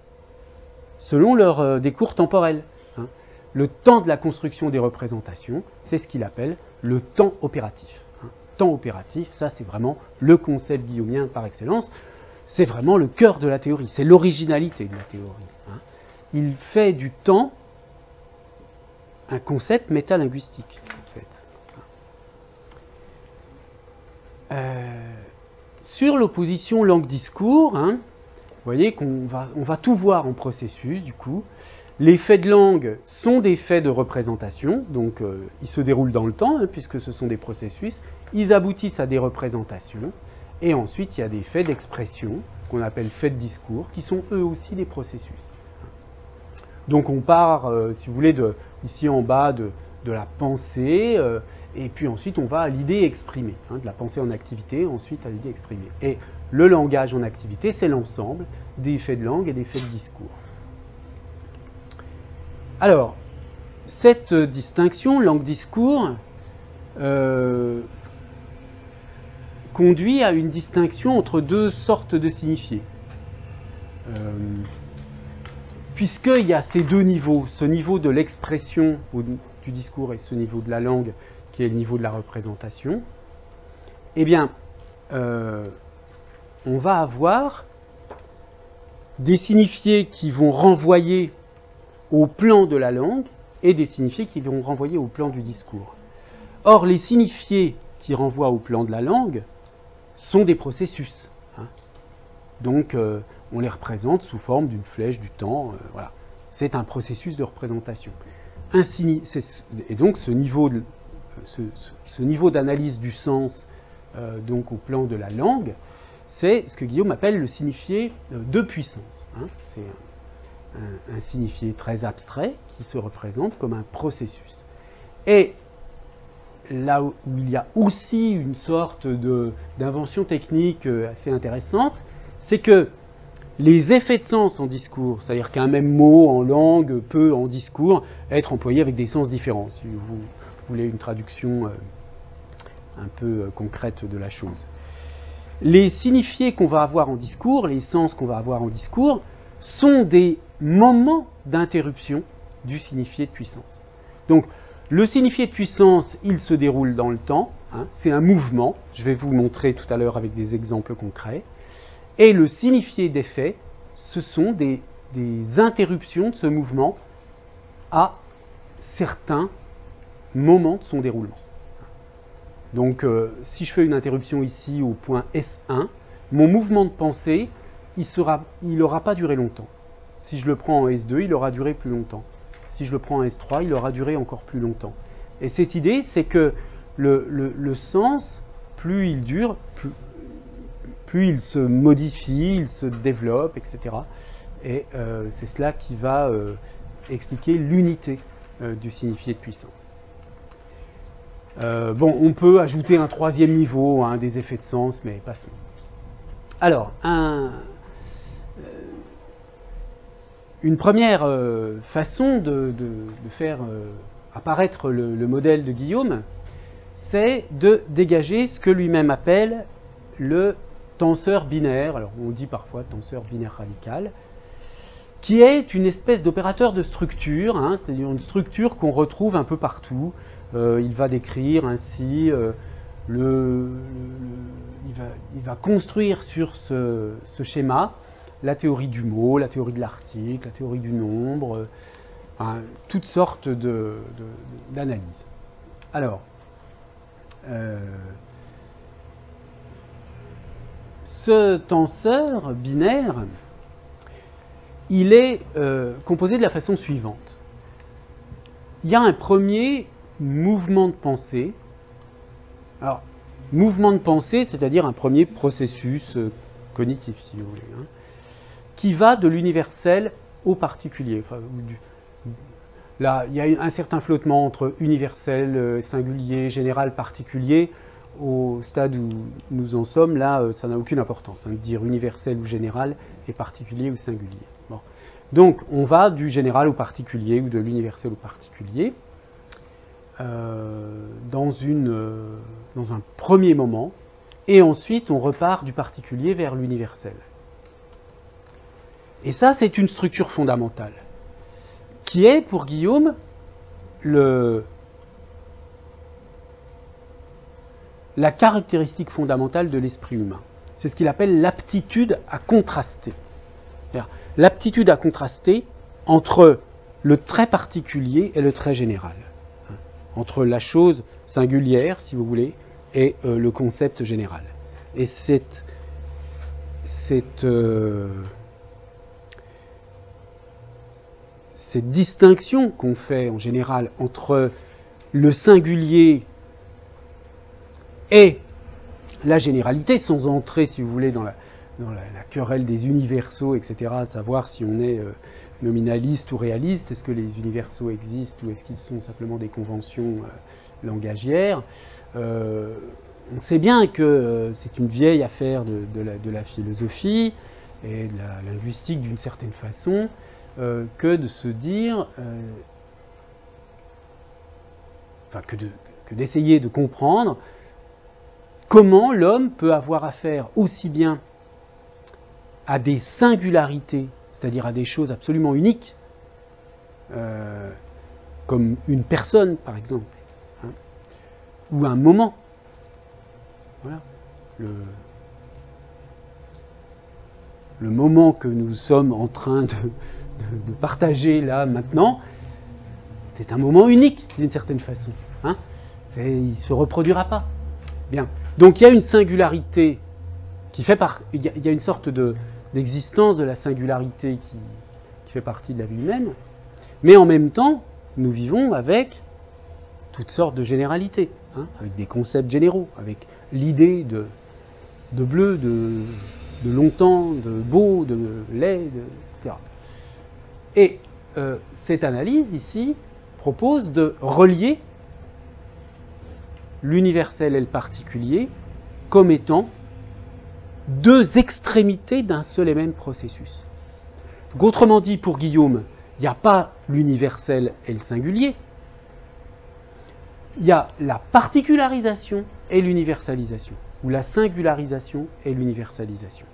selon leur décours temporel. Hein. Le temps de la construction des représentations, c'est ce qu'il appelle le temps opératif. Hein. Temps opératif, ça c'est vraiment le concept guillaumien par excellence. C'est vraiment le cœur de la théorie, c'est l'originalité de la théorie. Hein. Il fait du temps un concept métalinguistique, en fait. Sur l'opposition langue-discours, hein, vous voyez qu'on va tout voir en processus, du coup. Les faits de langue sont des faits de représentation, donc ils se déroulent dans le temps, hein, puisque ce sont des processus. Ils aboutissent à des représentations, et ensuite il y a des faits d'expression, qu'on appelle faits de discours, qui sont eux aussi des processus. Donc on part, si vous voulez, ici en bas de la pensée, et puis ensuite on va à l'idée exprimée, hein, de la pensée en activité, ensuite à l'idée exprimée. Et le langage en activité, c'est l'ensemble des faits de langue et des faits de discours. Alors, cette distinction langue-discours conduit à une distinction entre deux sortes de signifiés. Puisqu'il y a ces deux niveaux, ce niveau de l'expression du discours et ce niveau de la langue qui est le niveau de la représentation, eh bien, on va avoir des signifiés qui vont renvoyer au plan de la langue et des signifiés qui vont renvoyer au plan du discours. Or, les signifiés qui renvoient au plan de la langue sont des processus. Hein. Donc, on les représente sous forme d'une flèche du temps. Voilà. C'est un processus de représentation. Et donc, ce niveau d'analyse du sens donc au plan de la langue, c'est ce que Guillaume appelle le signifié de puissance. Hein. C'est un signifié très abstrait qui se représente comme un processus. Et là où il y a aussi une sorte d'invention technique assez intéressante, c'est que les effets de sens en discours, c'est-à-dire qu'un même mot en langue peut en discours être employé avec des sens différents, si vous voulez une traduction un peu concrète de la chose. Les signifiés qu'on va avoir en discours, les sens qu'on va avoir en discours, sont des moments d'interruption du signifié de puissance. Donc, le signifié de puissance, il se déroule dans le temps, hein, c'est un mouvement, je vais vous montrer tout à l'heure avec des exemples concrets, et le signifié d'effet, ce sont des interruptions de ce mouvement à certains moments de son déroulement. Donc, si je fais une interruption ici au point S1, mon mouvement de pensée, il n'aura pas duré longtemps. Si je le prends en S2, il aura duré plus longtemps. Si je le prends en S3, il aura duré encore plus longtemps. Et cette idée, c'est que le sens, plus il dure, plus il se modifie, il se développe, etc. Et c'est cela qui va expliquer l'unité du signifié de puissance. On peut ajouter un troisième niveau, hein, des effets de sens, mais passons. Alors, une première façon de faire apparaître le modèle de Guillaume, c'est de dégager ce que lui-même appelle le tenseur binaire, alors on dit parfois tenseur binaire radical, qui est une espèce d'opérateur de structure, hein, c'est-à-dire une structure qu'on retrouve un peu partout. Il va décrire ainsi, il va construire sur ce schéma la théorie du mot, la théorie de l'article, la théorie du nombre, toutes sortes d'analyses. Alors, ce tenseur binaire, il est composé de la façon suivante. Il y a un premier mouvement de pensée. Alors, mouvement de pensée, c'est-à-dire un premier processus cognitif, si vous voulez, hein, qui va de l'universel au particulier. Enfin, là, il y a un certain flottement entre universel, singulier, général, particulier. Au stade où nous en sommes, là, ça n'a aucune importance, hein, de dire universel ou général et particulier ou singulier. Bon. Donc, on va du général au particulier ou de l'universel au particulier dans un premier moment, et ensuite on repart du particulier vers l'universel. Et ça, c'est une structure fondamentale, qui est, pour Guillaume, la caractéristique fondamentale de l'esprit humain. C'est ce qu'il appelle l'aptitude à contraster. L'aptitude à contraster entre le trait particulier et le trait général. Entre la chose singulière, si vous voulez, et le concept général. Et cette distinction qu'on fait en général entre le singulier et la généralité, sans entrer, si vous voulez, dans la querelle des universaux, etc., de savoir si on est nominaliste ou réaliste, est-ce que les universaux existent ou est-ce qu'ils sont simplement des conventions langagières. On sait bien que c'est une vieille affaire de la philosophie et de la linguistique d'une certaine façon, que de se dire, que d'essayer de comprendre comment l'homme peut avoir affaire aussi bien à des singularités, c'est-à-dire à des choses absolument uniques, comme une personne par exemple, hein, ou un moment. Voilà. Le moment que nous sommes en train de partager là maintenant, c'est un moment unique d'une certaine façon. Hein. Il ne se reproduira pas. Bien. Donc il y a une singularité qui fait il y a une sorte d'existence de la singularité qui fait partie de la vie humaine, mais en même temps, nous vivons avec toutes sortes de généralités, hein, avec des concepts généraux, avec l'idée de bleu, de longtemps, de beau, de laid, etc. Et cette analyse ici propose de relier l'universel et le particulier comme étant deux extrémités d'un seul et même processus. Donc, autrement dit, pour Guillaume, il n'y a pas l'universel et le singulier, il y a la particularisation et l'universalisation, ou la singularisation et l'universalisation.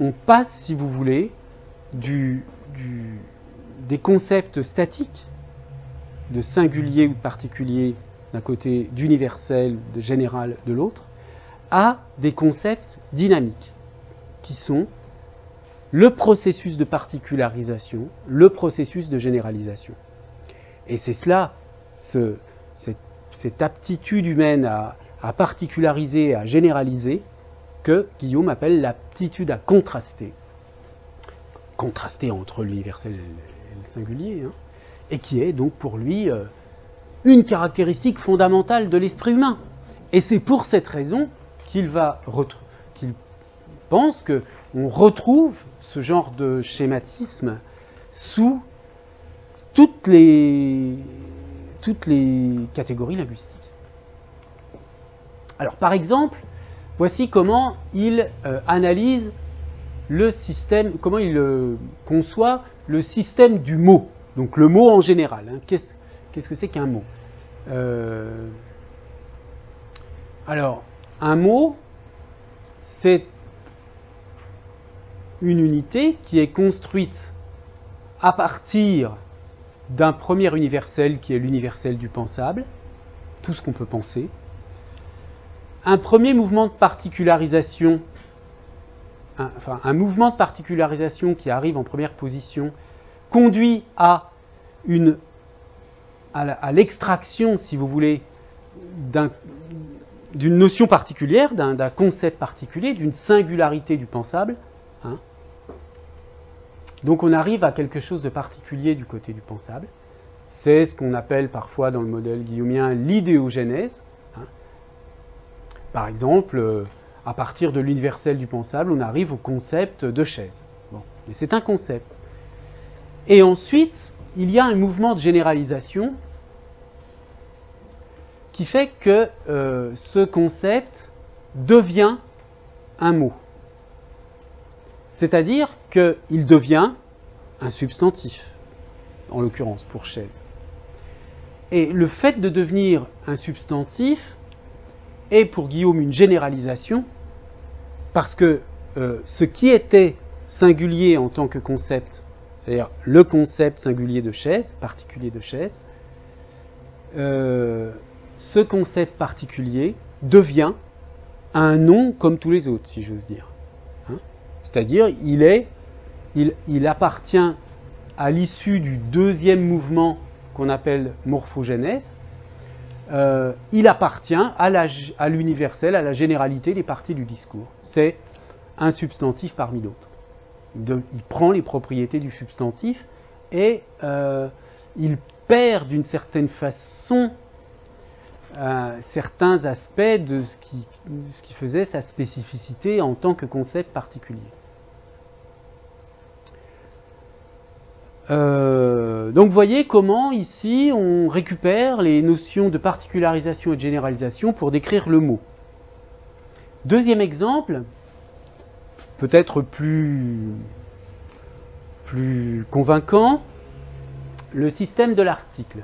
On passe, si vous voulez, des concepts statiques de singulier ou de particulier d'un côté, d'universel, de général de l'autre, à des concepts dynamiques, qui sont le processus de particularisation, le processus de généralisation. Et c'est cela, cette aptitude humaine à particulariser, à généraliser, que Guillaume appelle l'aptitude à contraster. Contraster entre l'universel et le singulier, hein, et qui est donc pour lui une caractéristique fondamentale de l'esprit humain. Et c'est pour cette raison qu'il pense qu'on retrouve ce genre de schématisme sous toutes les catégories linguistiques. Alors par exemple, voici comment il analyse le système, comment il conçoit le système du mot. Donc le mot en général. Hein. Qu'est-ce que c'est qu'un mot ? Alors, un mot, c'est une unité qui est construite à partir d'un premier universel qui est l'universel du pensable, tout ce qu'on peut penser, un premier mouvement de particularisation, un mouvement de particularisation qui arrive en première position, conduit à l'extraction, si vous voulez, d'une notion particulière, d'un concept particulier, d'une singularité du pensable. Hein. Donc on arrive à quelque chose de particulier du côté du pensable. C'est ce qu'on appelle parfois dans le modèle guillaumien l'idéogénèse. Par exemple, à partir de l'universel du pensable, on arrive au concept de chaise. Bon. Mais c'est un concept. Et ensuite, il y a un mouvement de généralisation qui fait que ce concept devient un mot. C'est-à-dire qu'il devient un substantif, en l'occurrence pour chaise. Et le fait de devenir un substantif est pour Guillaume une généralisation, parce que ce qui était singulier en tant que concept, c'est-à-dire le concept singulier de chaise, particulier de chaise, ce concept particulier devient un nom comme tous les autres, si j'ose dire. C'est-à-dire, il appartient à l'issue du deuxième mouvement qu'on appelle morphogénèse, il appartient à l'universel, à la généralité des parties du discours. C'est un substantif parmi d'autres. Il prend les propriétés du substantif et il perd d'une certaine façon certains aspects de ce qui faisait sa spécificité en tant que concept particulier. Donc vous voyez comment ici on récupère les notions de particularisation et de généralisation pour décrire le mot. Deuxième exemple, peut-être plus convaincant, le système de l'article.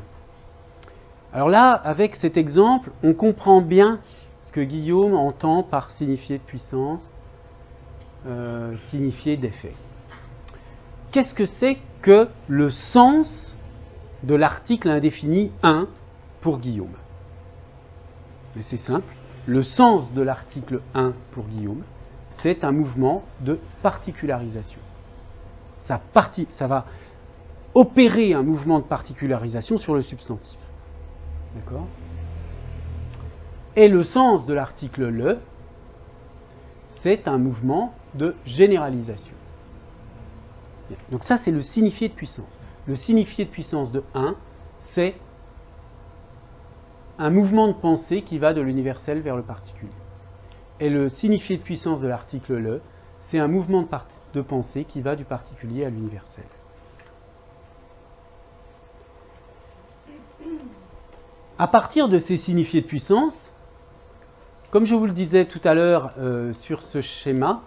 Alors là, avec cet exemple, on comprend bien ce que Guillaume entend par signifié de puissance, signifié d'effet. Qu'est-ce que c'est que le sens de l'article indéfini 1 pour Guillaume? Mais c'est simple, le sens de l'article 1 pour Guillaume, c'est un mouvement de particularisation. Ça va opérer un mouvement de particularisation sur le substantif. D'accord? Et le sens de l'article le, c'est un mouvement de généralisation. Bien. Donc ça, c'est le signifié de puissance. Le signifié de puissance de 1, c'est un mouvement de pensée qui va de l'universel vers le particulier. Et le signifié de puissance de l'article le, c'est un mouvement de pensée qui va du particulier à l'universel. À partir de ces signifiés de puissance, comme je vous le disais tout à l'heure sur ce schéma,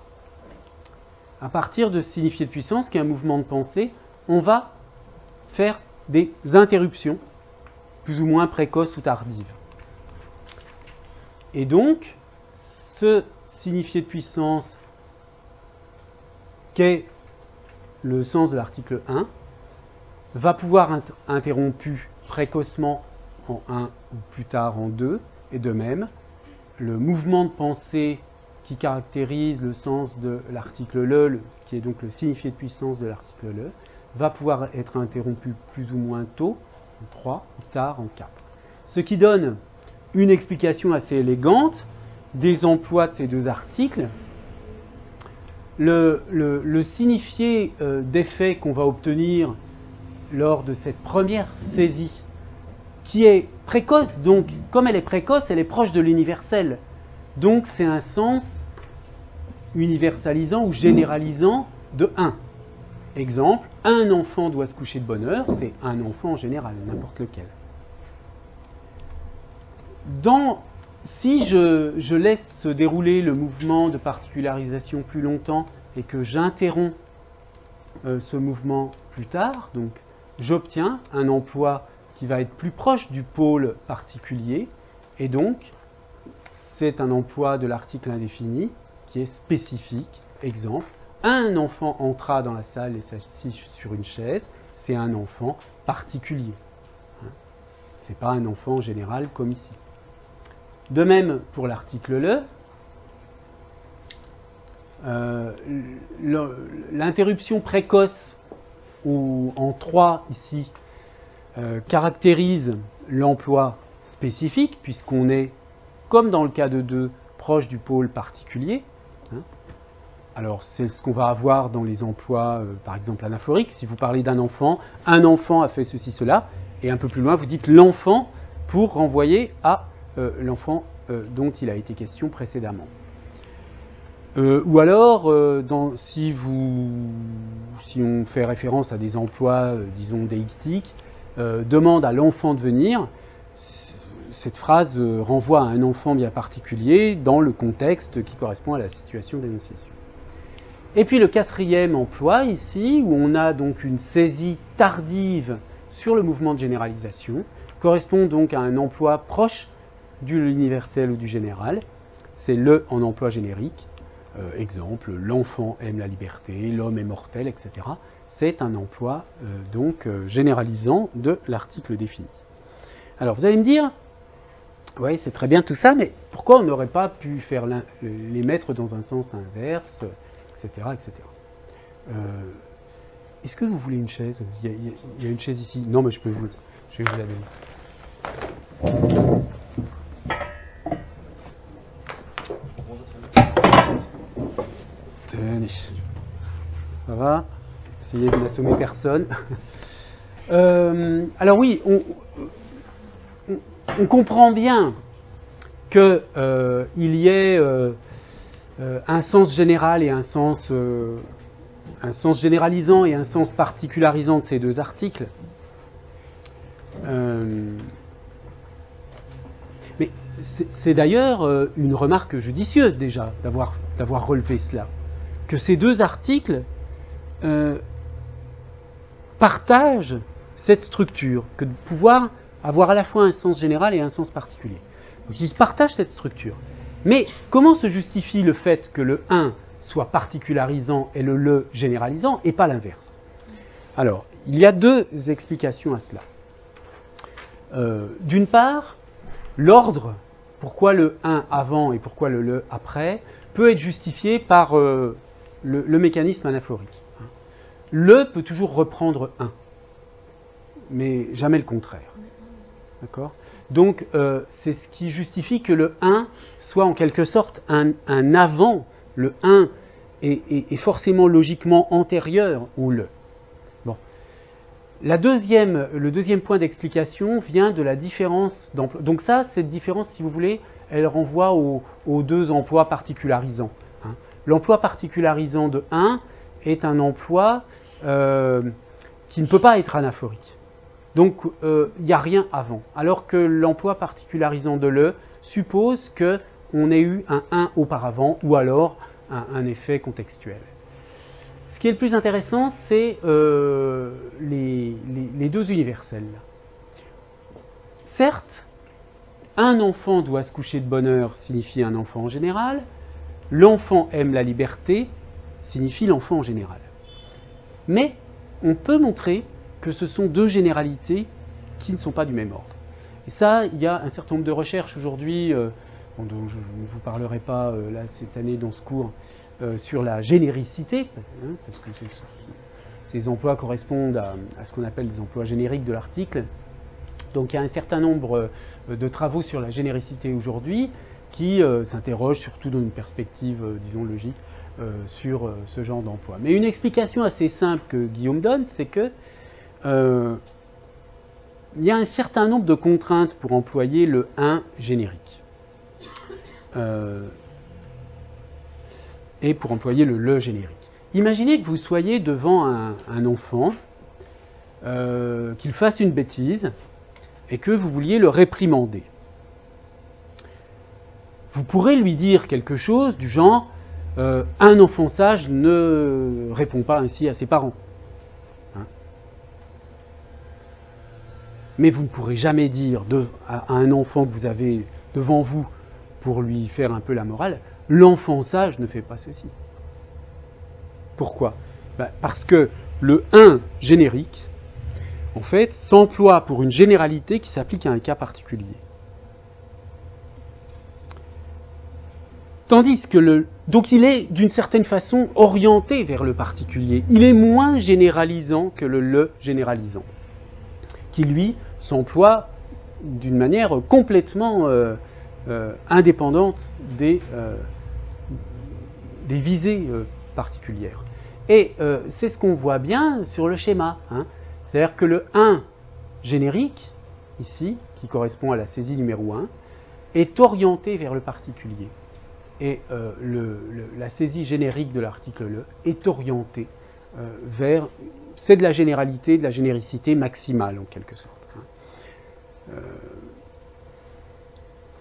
à partir de ce signifié de puissance, qui est un mouvement de pensée, on va faire des interruptions, plus ou moins précoces ou tardives. Et donc, ce signifié de puissance, qu'est le sens de l'article 1, va pouvoir être interrompu précocement en 1 ou plus tard en 2, et de même, le mouvement de pensée qui caractérise le sens de l'article le, qui est donc le signifié de puissance de l'article le, va pouvoir être interrompu plus ou moins tôt, en 3, ou tard en 4. Ce qui donne une explication assez élégante des emplois de ces deux articles. Le signifié d'effet qu'on va obtenir lors de cette première saisie, qui est précoce, donc comme elle est précoce, elle est proche de l'universel. Donc c'est un sens universalisant ou généralisant de 1. Exemple, un enfant doit se coucher de bonne heure, c'est un enfant en général, n'importe lequel. Si je laisse se dérouler le mouvement de particularisation plus longtemps et que j'interromps ce mouvement plus tard, donc j'obtiens un emploi qui va être plus proche du pôle particulier, et donc c'est un emploi de l'article indéfini qui est spécifique. Exemple, un enfant entra dans la salle et s'assit sur une chaise, c'est un enfant particulier. Ce n'est pas un enfant général comme ici. De même pour l'article le, l'interruption précoce ou en 3 ici caractérise l'emploi spécifique, puisqu'on est, comme dans le cas de 2, proche du pôle particulier. Alors c'est ce qu'on va avoir dans les emplois, par exemple anaphoriques. Si vous parlez d'un enfant, un enfant a fait ceci, cela, Et un peu plus loin, vous dites l'enfant pour renvoyer à l'enfant dont il a été question précédemment. Ou alors, si on fait référence à des emplois, disons, déictiques, demande à l'enfant de venir, cette phrase renvoie à un enfant bien particulier dans le contexte qui correspond à la situation d'énonciation. Et puis le quatrième emploi ici, où on a donc une saisie tardive sur le mouvement de généralisation, correspond donc à un emploi proche de l'universel ou du général. C'est le en emploi générique. Exemple, l'enfant aime la liberté, l'homme est mortel, etc. C'est un emploi généralisant de l'article défini. Alors vous allez me dire, oui, c'est très bien tout ça, mais pourquoi on n'aurait pas pu faire les mettre dans un sens inverse, etc. etc. Est-ce que vous voulez une chaise ? Il y a une chaise ici. Non, mais je vais vous la donner. Tenez. Ça va ? Essayez de n'assommer personne. Alors oui, on comprend bien qu'il y ait un sens général et un sens généralisant et un sens particularisant de ces deux articles. Mais c'est d'ailleurs une remarque judicieuse déjà d'avoir relevé cela, que ces deux articles partagent cette structure, que de pouvoir avoir à la fois un sens général et un sens particulier. Donc ils partagent cette structure. Mais comment se justifie le fait que le 1 soit particularisant et le généralisant et pas l'inverse ? Alors, il y a deux explications à cela. D'une part, l'ordre, pourquoi le 1 avant et pourquoi le après, peut être justifié par le mécanisme anaphorique. Le peut toujours reprendre 1, mais jamais le contraire. D'accord ? Donc, c'est ce qui justifie que le 1 soit en quelque sorte un avant. Le 1 est forcément logiquement antérieur au le. Bon. Le deuxième point d'explication vient de la différence d'emploi. Donc ça, cette différence, si vous voulez, elle renvoie aux deux emplois particularisants. Hein. L'emploi particularisant de 1 est un emploi qui ne peut pas être anaphorique. Donc, il n'y a rien avant. Alors que l'emploi particularisant de le suppose qu'on ait eu un 1 auparavant, ou alors un effet contextuel. Ce qui est le plus intéressant, c'est les deux universels. Certes, un enfant doit se coucher de bonne heure signifie un enfant en général, l'enfant aime la liberté signifie l'enfant en général. Mais on peut montrer que ce sont deux généralités qui ne sont pas du même ordre. Et ça, il y a un certain nombre de recherches aujourd'hui, dont je ne vous parlerai pas là cette année dans ce cours, sur la généricité, hein, parce que ces emplois correspondent à ce qu'on appelle des emplois génériques de l'article. Donc il y a un certain nombre de travaux sur la généricité aujourd'hui qui s'interrogent surtout dans une perspective, disons, logique, sur ce genre d'emploi. Mais une explication assez simple que Guillaume donne, c'est que il y a un certain nombre de contraintes pour employer le 1 générique et pour employer le générique. Imaginez que vous soyez devant un enfant, qu'il fasse une bêtise et que vous vouliez le réprimander. Vous pourrez lui dire quelque chose du genre un enfant sage ne répond pas ainsi à ses parents. Mais vous ne pourrez jamais dire à un enfant que vous avez devant vous pour lui faire un peu la morale, l'enfant sage ne fait pas ceci. Pourquoi ? Parce que le 1 générique, en fait, s'emploie pour une généralité qui s'applique à un cas particulier. Tandis que donc il est d'une certaine façon orienté vers le particulier. Il est moins généralisant que le généralisant, qui lui s'emploie d'une manière complètement indépendante des visées particulières. Et c'est ce qu'on voit bien sur le schéma. Hein. C'est-à-dire que le 1 générique, ici, qui correspond à la saisie numéro 1, est orientée vers le particulier. Et la saisie générique de l'article le est orientée vers... C'est de la généralité, de la généricité maximale, en quelque sorte.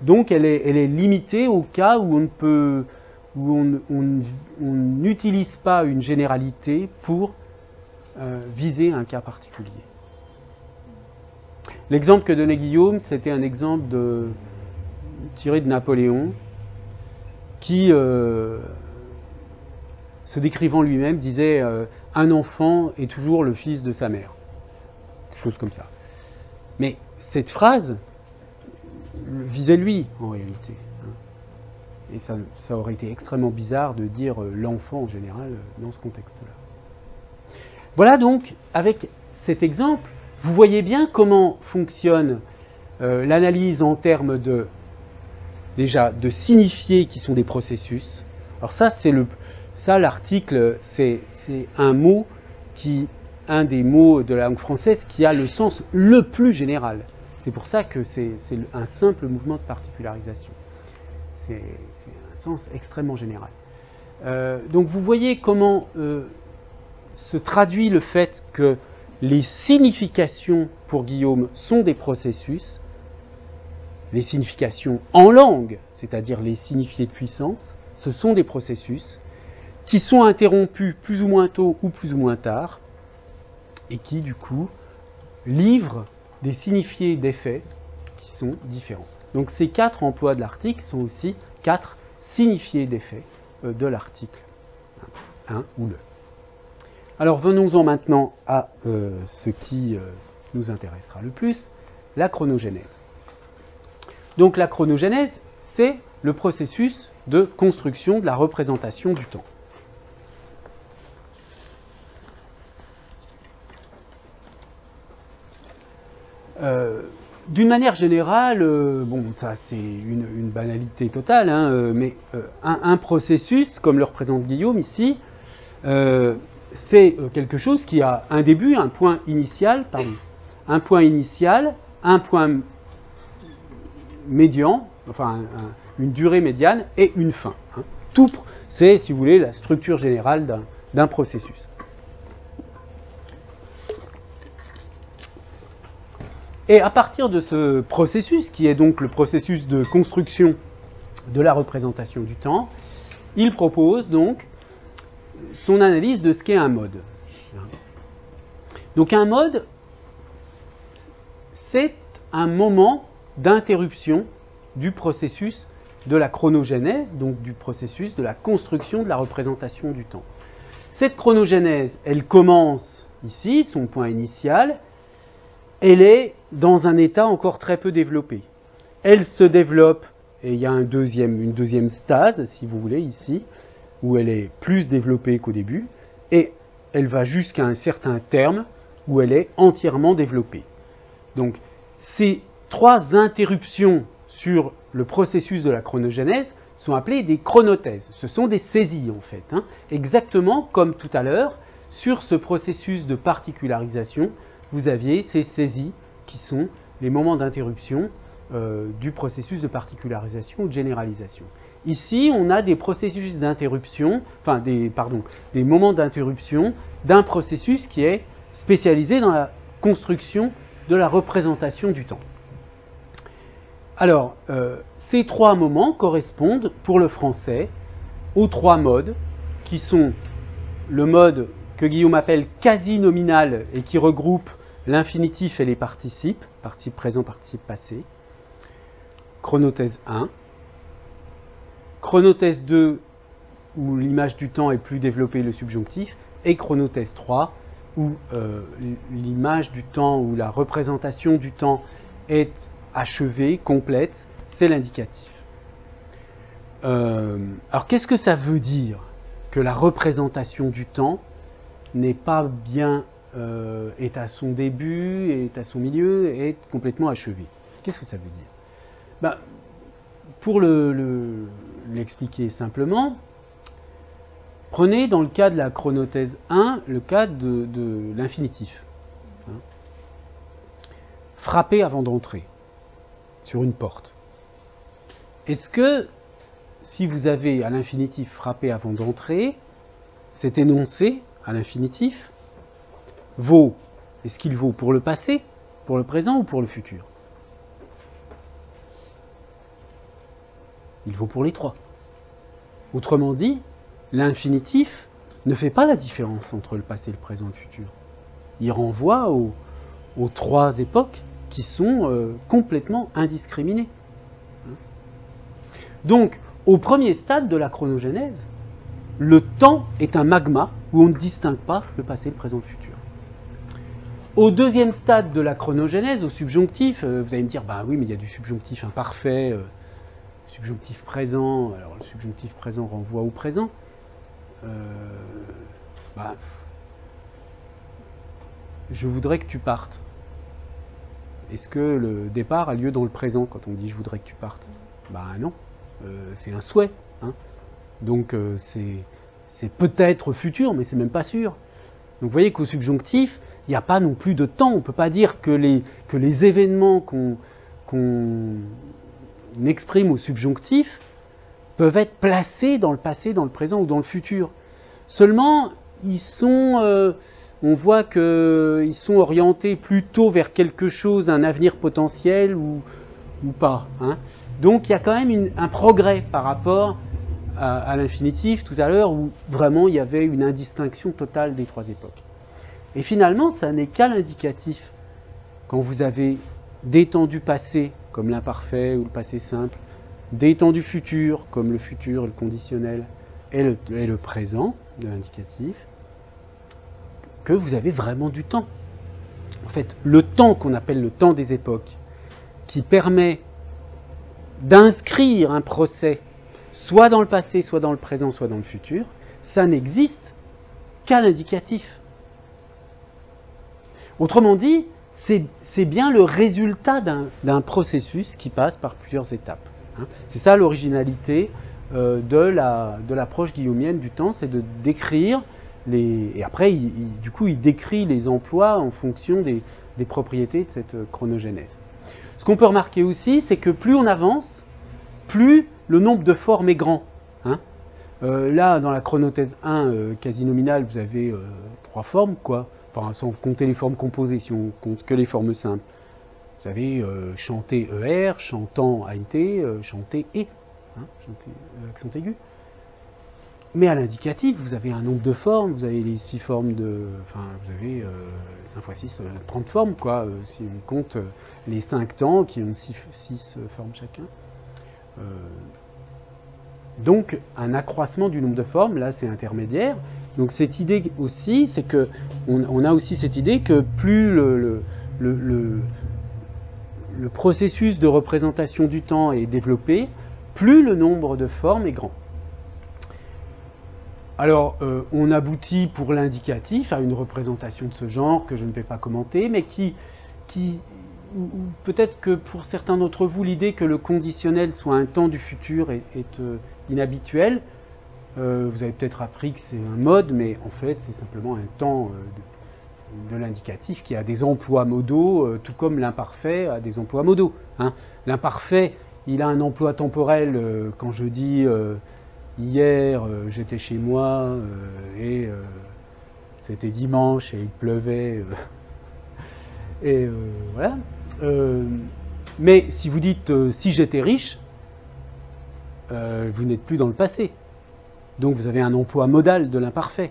Donc elle est limitée au cas où on n'utilise pas une généralité pour viser un cas particulier. L'exemple que donnait Guillaume, c'était un exemple tiré de Napoléon, qui, se décrivant lui-même, disait un enfant est toujours le fils de sa mère. Quelque chose comme ça. Mais cette phrase visait lui, en réalité. Et ça aurait été extrêmement bizarre de dire l'enfant en général dans ce contexte-là. Voilà donc, avec cet exemple, vous voyez bien comment fonctionne l'analyse en termes de signifiés qui sont des processus. Alors ça, l'article, c'est un mot un des mots de la langue française qui a le sens le plus général. C'est pour ça que c'est un simple mouvement de particularisation. C'est un sens extrêmement général. Donc vous voyez comment se traduit le fait que les significations pour Guillaume sont des processus, les significations en langue, c'est-à-dire les signifiés de puissance, ce sont des processus qui sont interrompus plus ou moins tôt ou plus ou moins tard, et qui, du coup, livrent des signifiés d'effets qui sont différents. Donc ces 4 emplois de l'article sont aussi 4 signifiés d'effets de l'article 1 ou le. Alors venons-en maintenant à ce qui nous intéressera le plus, la chronogénèse. Donc la chronogénèse, c'est le processus de construction de la représentation du temps. D'une manière générale, bon, ça c'est une banalité totale, hein, mais un processus, comme le représente Guillaume ici, c'est quelque chose qui a un début, un point initial, un point médian, enfin une durée médiane et une fin. Hein. Tout, c'est, si vous voulez, la structure générale d'un processus. Et à partir de ce processus, qui est donc le processus de construction de la représentation du temps, il propose donc son analyse de ce qu'est un mode. Donc un mode, c'est un moment d'interruption du processus de la chronogénèse, donc du processus de la construction de la représentation du temps. Cette chronogénèse, elle commence ici, son point initial, elle est dans un état encore très peu développé. Elle se développe, et il y a une deuxième stase, si vous voulez, ici, où elle est plus développée qu'au début, et elle va jusqu'à un certain terme où elle est entièrement développée. Donc, ces 3 interruptions sur le processus de la chronogénèse sont appelées des chronothèses. Ce sont des saisies, en fait. Hein, exactement comme tout à l'heure, sur ce processus de particularisation, vous aviez ces saisies qui sont les moments d'interruption du processus de particularisation ou de généralisation. Ici, on a des processus d'interruption, enfin des moments d'interruption d'un processus qui est spécialisé dans la construction de la représentation du temps. Alors, ces 3 moments correspondent, pour le français, aux 3 modes, qui sont le mode que Guillaume appelle quasi-nominal et qui regroupe l'infinitif et les participes présent, participe passé, chronothèse 1, chronothèse 2, où l'image du temps est plus développée, le subjonctif, et chronothèse 3, où l'image du temps, où la représentation du temps est achevée, complète, c'est l'indicatif. Alors qu'est-ce que ça veut dire que la représentation du temps n'est pas bien, est à son début, est à son milieu, est complètement achevée? Qu'est-ce que ça veut dire? Pour l'expliquer simplement, prenez dans le cas de la chronothèse 1 le cas de l'infinitif. frapper avant d'entrer sur une porte. Est-ce que, si vous avez à l'infinitif frapper avant d'entrer, cet énoncé à l'infinitif vaut, est-ce qu'il vaut pour le passé, pour le présent ou pour le futur? Il vaut pour les trois. Autrement dit, l'infinitif ne fait pas la différence entre le passé, le présent et le futur. Il renvoie aux trois époques qui sont complètement indiscriminées. Donc, au premier stade de la chronogénèse, le temps est un magma où on ne distingue pas le passé, le présent, le futur. Au deuxième stade de la chronogénèse, au subjonctif, vous allez me dire, bah oui, mais il y a du subjonctif imparfait, subjonctif présent. Alors le subjonctif présent renvoie au présent. Je voudrais que tu partes. Est-ce que le départ a lieu dans le présent quand on dit je voudrais que tu partes? Non, c'est un souhait. Hein. Donc c'est peut-être futur, mais c'est même pas sûr. Donc vous voyez qu'au subjonctif, il n'y a pas non plus de temps. On ne peut pas dire que les événements qu'on exprime au subjonctif peuvent être placés dans le passé, dans le présent ou dans le futur. Seulement, on voit qu'ils sont orientés plutôt vers quelque chose, un avenir potentiel ou pas. Hein. Donc il y a quand même un progrès par rapport à l'infinitif tout à l'heure où vraiment il y avait une indistinction totale des trois époques. Et finalement, ça n'est qu'à l'indicatif. Quand vous avez des temps du passé, comme l'imparfait ou le passé simple, des temps du futur, comme le futur, le conditionnel, et le présent de l'indicatif, que vous avez vraiment du temps. En fait, le temps qu'on appelle le temps des époques, qui permet d'inscrire un procès, soit dans le passé, soit dans le présent, soit dans le futur, ça n'existe qu'à l'indicatif. Autrement dit, c'est bien le résultat d'un processus qui passe par plusieurs étapes. Hein. C'est ça l'originalité de l'approche guillaumienne du temps, c'est de décrire et après, du coup, il décrit les emplois en fonction des propriétés de cette chronogénèse. Ce qu'on peut remarquer aussi, c'est que plus on avance, plus le nombre de formes est grand. Hein. Là, dans la chronothèse 1 quasi nominale, vous avez 3 formes, quoi. Enfin, sans compter les formes composées, si on compte que les formes simples. Vous avez chanté ER, chantant ANT, chanté E, hein, chanté accent aigu. Mais à l'indicatif, vous avez un nombre de formes, vous avez les 6 formes vous avez 5 x 6, 30 formes, quoi, si on compte les 5 temps qui ont 6 formes chacun. Donc, un accroissement du nombre de formes, là c'est intermédiaire. Donc cette idée aussi, c'est que on a aussi cette idée que plus le processus de représentation du temps est développé, plus le nombre de formes est grand. Alors, on aboutit pour l'indicatif à une représentation de ce genre que je ne vais pas commenter, mais ou peut-être que pour certains d'entre vous, l'idée que le conditionnel soit un temps du futur est inhabituelle. Vous avez peut-être appris que c'est un mode, mais en fait, c'est simplement un temps de l'indicatif qui a des emplois modaux, tout comme l'imparfait a des emplois modaux. Hein. L'imparfait, il a un emploi temporel quand je dis hier j'étais chez moi et c'était dimanche et il pleuvait et voilà. Mais si vous dites si j'étais riche, vous n'êtes plus dans le passé. Donc vous avez un emploi modal de l'imparfait.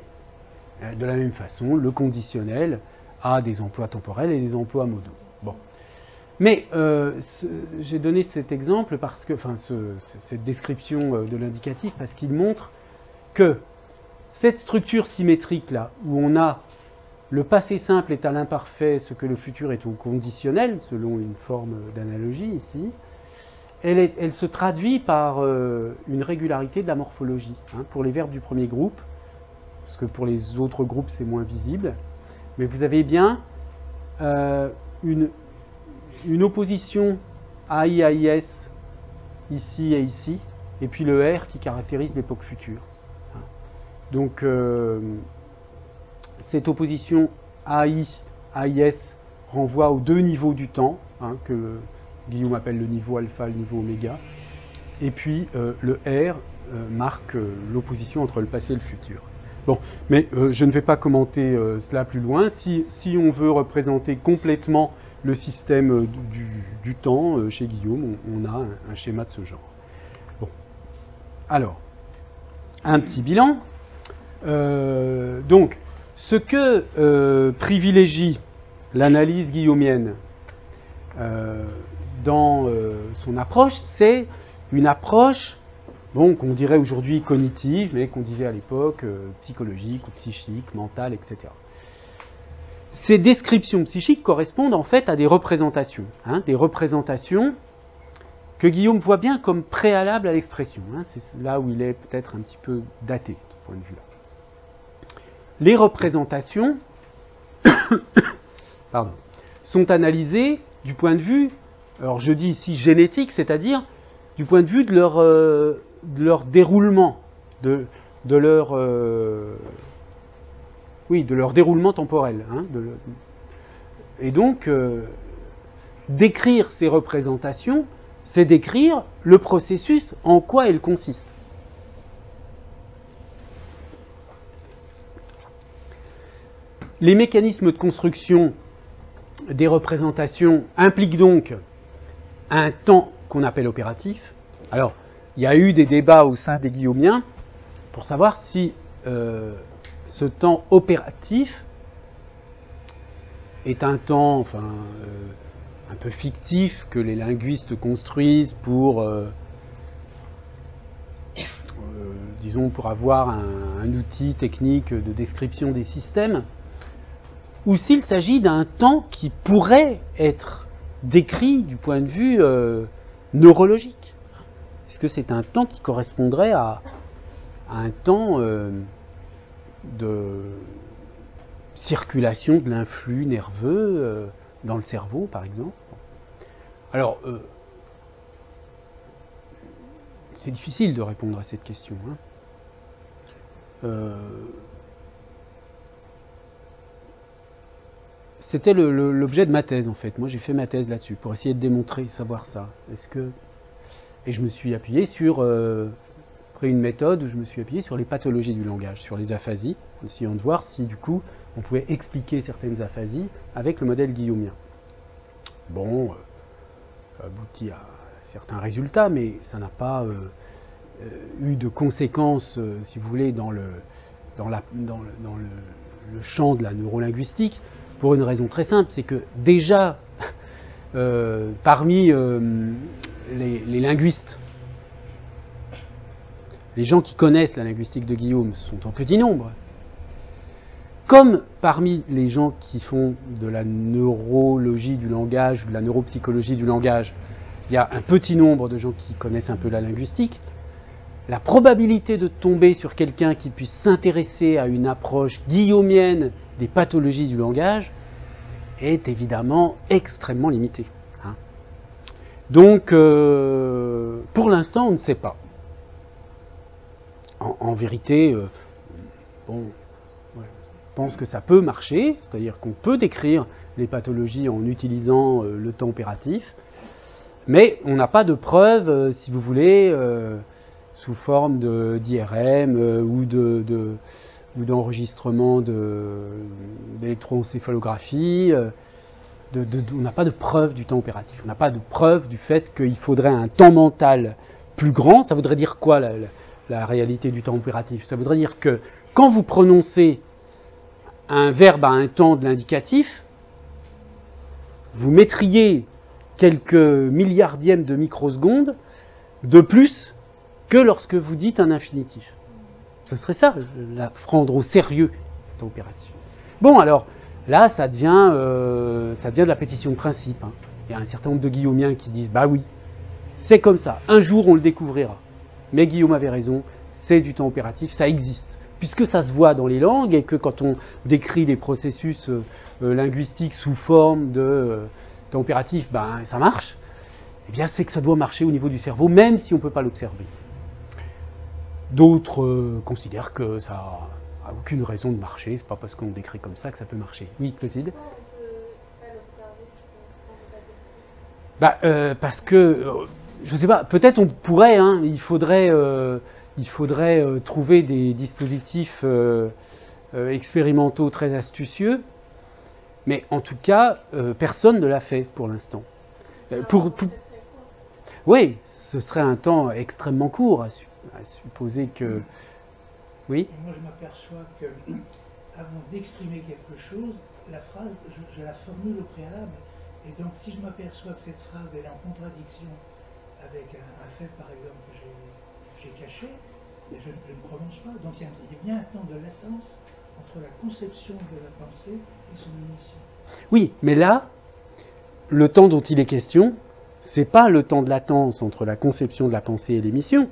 De la même façon, le conditionnel a des emplois temporels et des emplois modaux. Bon. Mais j'ai donné cet exemple parce que, cette description de l'indicatif parce qu'il montre que cette structure symétrique là, où on a le passé simple est à l'imparfait, ce que le futur est au conditionnel, selon une forme d'analogie ici, elle se traduit par une régularité de la morphologie. Hein, pour les verbes du premier groupe, parce que pour les autres groupes c'est moins visible, mais vous avez bien une opposition AI-AIS ici et ici, et puis le R qui caractérise l'époque future. Donc cette opposition AI-AIS renvoie aux deux niveaux du temps, hein, que Guillaume appelle le niveau alpha, le niveau oméga. Et puis le R marque l'opposition entre le passé et le futur. Bon, mais je ne vais pas commenter cela plus loin. Si on veut représenter complètement le système du temps chez Guillaume, on a un schéma de ce genre. Bon, alors, un petit bilan. Donc, ce que privilégie l'analyse guillaumienne dans son approche, c'est une approche qu'on dirait aujourd'hui cognitive, mais qu'on disait à l'époque psychologique ou psychique, mentale, etc. Ces descriptions psychiques correspondent en fait à des représentations que Guillaume voit bien comme préalables à l'expression. C'est là où il est peut-être un petit peu daté, de ce point de vue-là. Les représentations sont analysées du point de vue, alors je dis ici génétique, c'est-à-dire du point de vue de leur déroulement, de leur déroulement temporel. Et donc, décrire ces représentations, c'est décrire le processus, en quoi elles consistent. Les mécanismes de construction des représentations impliquent donc un temps qu'on appelle opératif. Alors, il y a eu des débats au sein des guillaumiens pour savoir si ce temps opératif est un temps un peu fictif que les linguistes construisent pour pour avoir un outil technique de description des systèmes, ou s'il s'agit d'un temps qui pourrait être décrit du point de vue neurologique. Est-ce que c'est un temps qui correspondrait à un temps de circulation de l'influx nerveux dans le cerveau, par exemple? Alors, c'est difficile de répondre à cette question. C'était l'objet de ma thèse, en fait. Moi, j'ai fait ma thèse là-dessus, pour essayer de démontrer, savoir ça. Et je me suis appuyé sur... après une méthode où je me suis appuyé sur les pathologies du langage, sur les aphasies, en essayant de voir si, du coup, on pouvait expliquer certaines aphasies avec le modèle guillaumien. Bon, abouti à certains résultats, mais ça n'a pas eu de conséquences, si vous voulez, dans le champ de la neurolinguistique, pour une raison très simple, c'est que déjà, parmi les linguistes, les gens qui connaissent la linguistique de Guillaume sont en petit nombre. Comme parmi les gens qui font de la neurologie du langage ou de la neuropsychologie du langage, il y a un petit nombre de gens qui connaissent un peu la linguistique, la probabilité de tomber sur quelqu'un qui puisse s'intéresser à une approche guillaumienne des pathologies du langage est évidemment extrêmement limitée. Donc, pour l'instant, on ne sait pas. En vérité, je pense que ça peut marcher, c'est-à-dire qu'on peut décrire les pathologies en utilisant le temps opératif, mais on n'a pas de preuves, si vous voulez, sous forme d'IRM ou d'enregistrement d'électroencéphalographie. On n'a pas de preuve du temps opératif, on n'a pas de preuve du fait qu'il faudrait un temps mental plus grand. Ça voudrait dire quoi la réalité du temps opératif? Ça voudrait dire que quand vous prononcez un verbe à un temps de l'indicatif, vous mettriez quelques milliardièmes de microsecondes de plus que lorsque vous dites un infinitif. Ce serait ça, prendre au sérieux le temps opératif. Bon, alors, là, ça devient de la pétition de principe. Il y a un certain nombre de guillaumiens qui disent « Bah oui, c'est comme ça, un jour on le découvrira ». Mais Guillaume avait raison, c'est du temps opératif, ça existe. Puisque ça se voit dans les langues et que quand on décrit les processus linguistiques sous forme de temps opératif, ça marche, eh bien c'est que ça doit marcher au niveau du cerveau, même si on ne peut pas l'observer. D'autres considèrent que ça n'a aucune raison de marcher, c'est pas parce qu'on décrit comme ça que ça peut marcher. Oui, Clotilde ? Parce que, je ne sais pas, peut-être on pourrait, hein, il faudrait trouver des dispositifs expérimentaux très astucieux, mais en tout cas, personne ne l'a fait pour l'instant. Oui, ce serait un temps extrêmement court à supposer que... Oui. Et moi, je m'aperçois que, avant d'exprimer quelque chose, la phrase, je la formule au préalable. Et donc, si je m'aperçois que cette phrase elle est en contradiction avec un fait, par exemple, que j'ai caché, je ne prononce pas. Donc, il y a bien un temps de latence entre la conception de la pensée et son émission. Oui, mais là, le temps dont il est question, c'est pas le temps de latence entre la conception de la pensée et l'émission,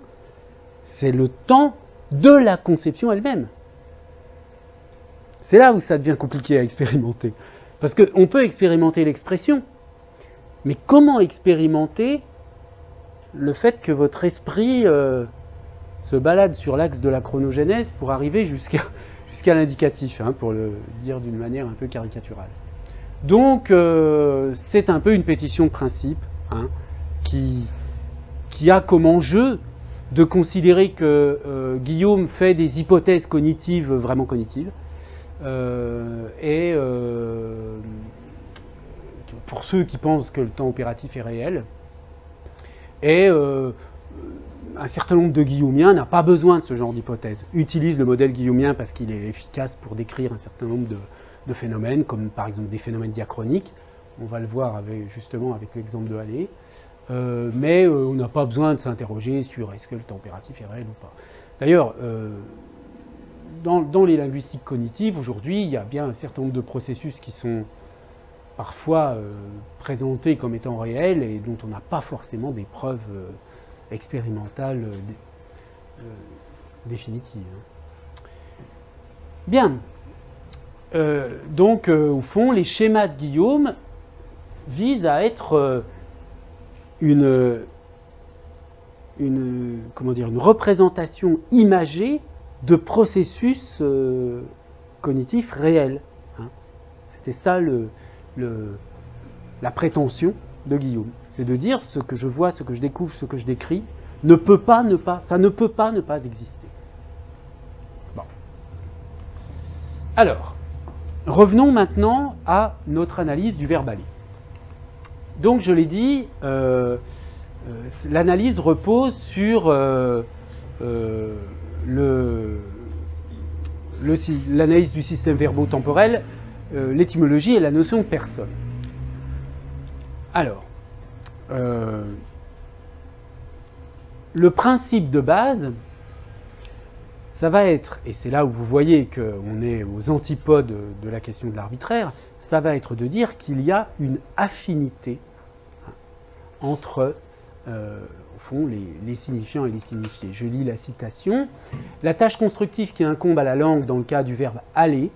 c'est le temps de la conception elle-même. C'est là où ça devient compliqué à expérimenter. Parce qu'on peut expérimenter l'expression, mais comment expérimenter le fait que votre esprit se balade sur l'axe de la chronogénèse pour arriver jusqu'à l'indicatif, hein, pour le dire d'une manière un peu caricaturale. Donc, c'est un peu une pétition de principe, hein, qui a comme enjeu de considérer que Guillaume fait des hypothèses cognitives vraiment cognitives, et pour ceux qui pensent que le temps opératif est réel, et un certain nombre de guillaumiens n'a pas besoin de ce genre d'hypothèse, utilise le modèle guillaumien parce qu'il est efficace pour décrire un certain nombre de phénomènes, comme par exemple des phénomènes diachroniques, on va le voir justement avec l'exemple de Halley, mais on n'a pas besoin de s'interroger sur est-ce que le temps opératif est réel ou pas. D'ailleurs, dans les linguistiques cognitives, aujourd'hui, il y a bien un certain nombre de processus qui sont parfois présentés comme étant réels et dont on n'a pas forcément des preuves expérimentales définitives. Bien. Donc, au fond, les schémas de Guillaume visent à être une représentation imagée de processus cognitifs réels. Hein. C'était ça la prétention de Guillaume. C'est de dire ce que je vois, ce que je découvre, ce que je décris, ça ne peut pas ne pas exister. Bon. Alors, revenons maintenant à notre analyse du verbe aller. Donc, je l'ai dit, l'analyse repose sur l'analyse du système verbo-temporel, l'étymologie et la notion de personne. Alors, le principe de base, ça va être, et c'est là où vous voyez qu'on est aux antipodes de la question de l'arbitraire, ça va être de dire qu'il y a une affinité entre, au fond, les signifiants et les signifiés. Je lis la citation. La tâche constructive qui incombe à la langue dans le cas du verbe aller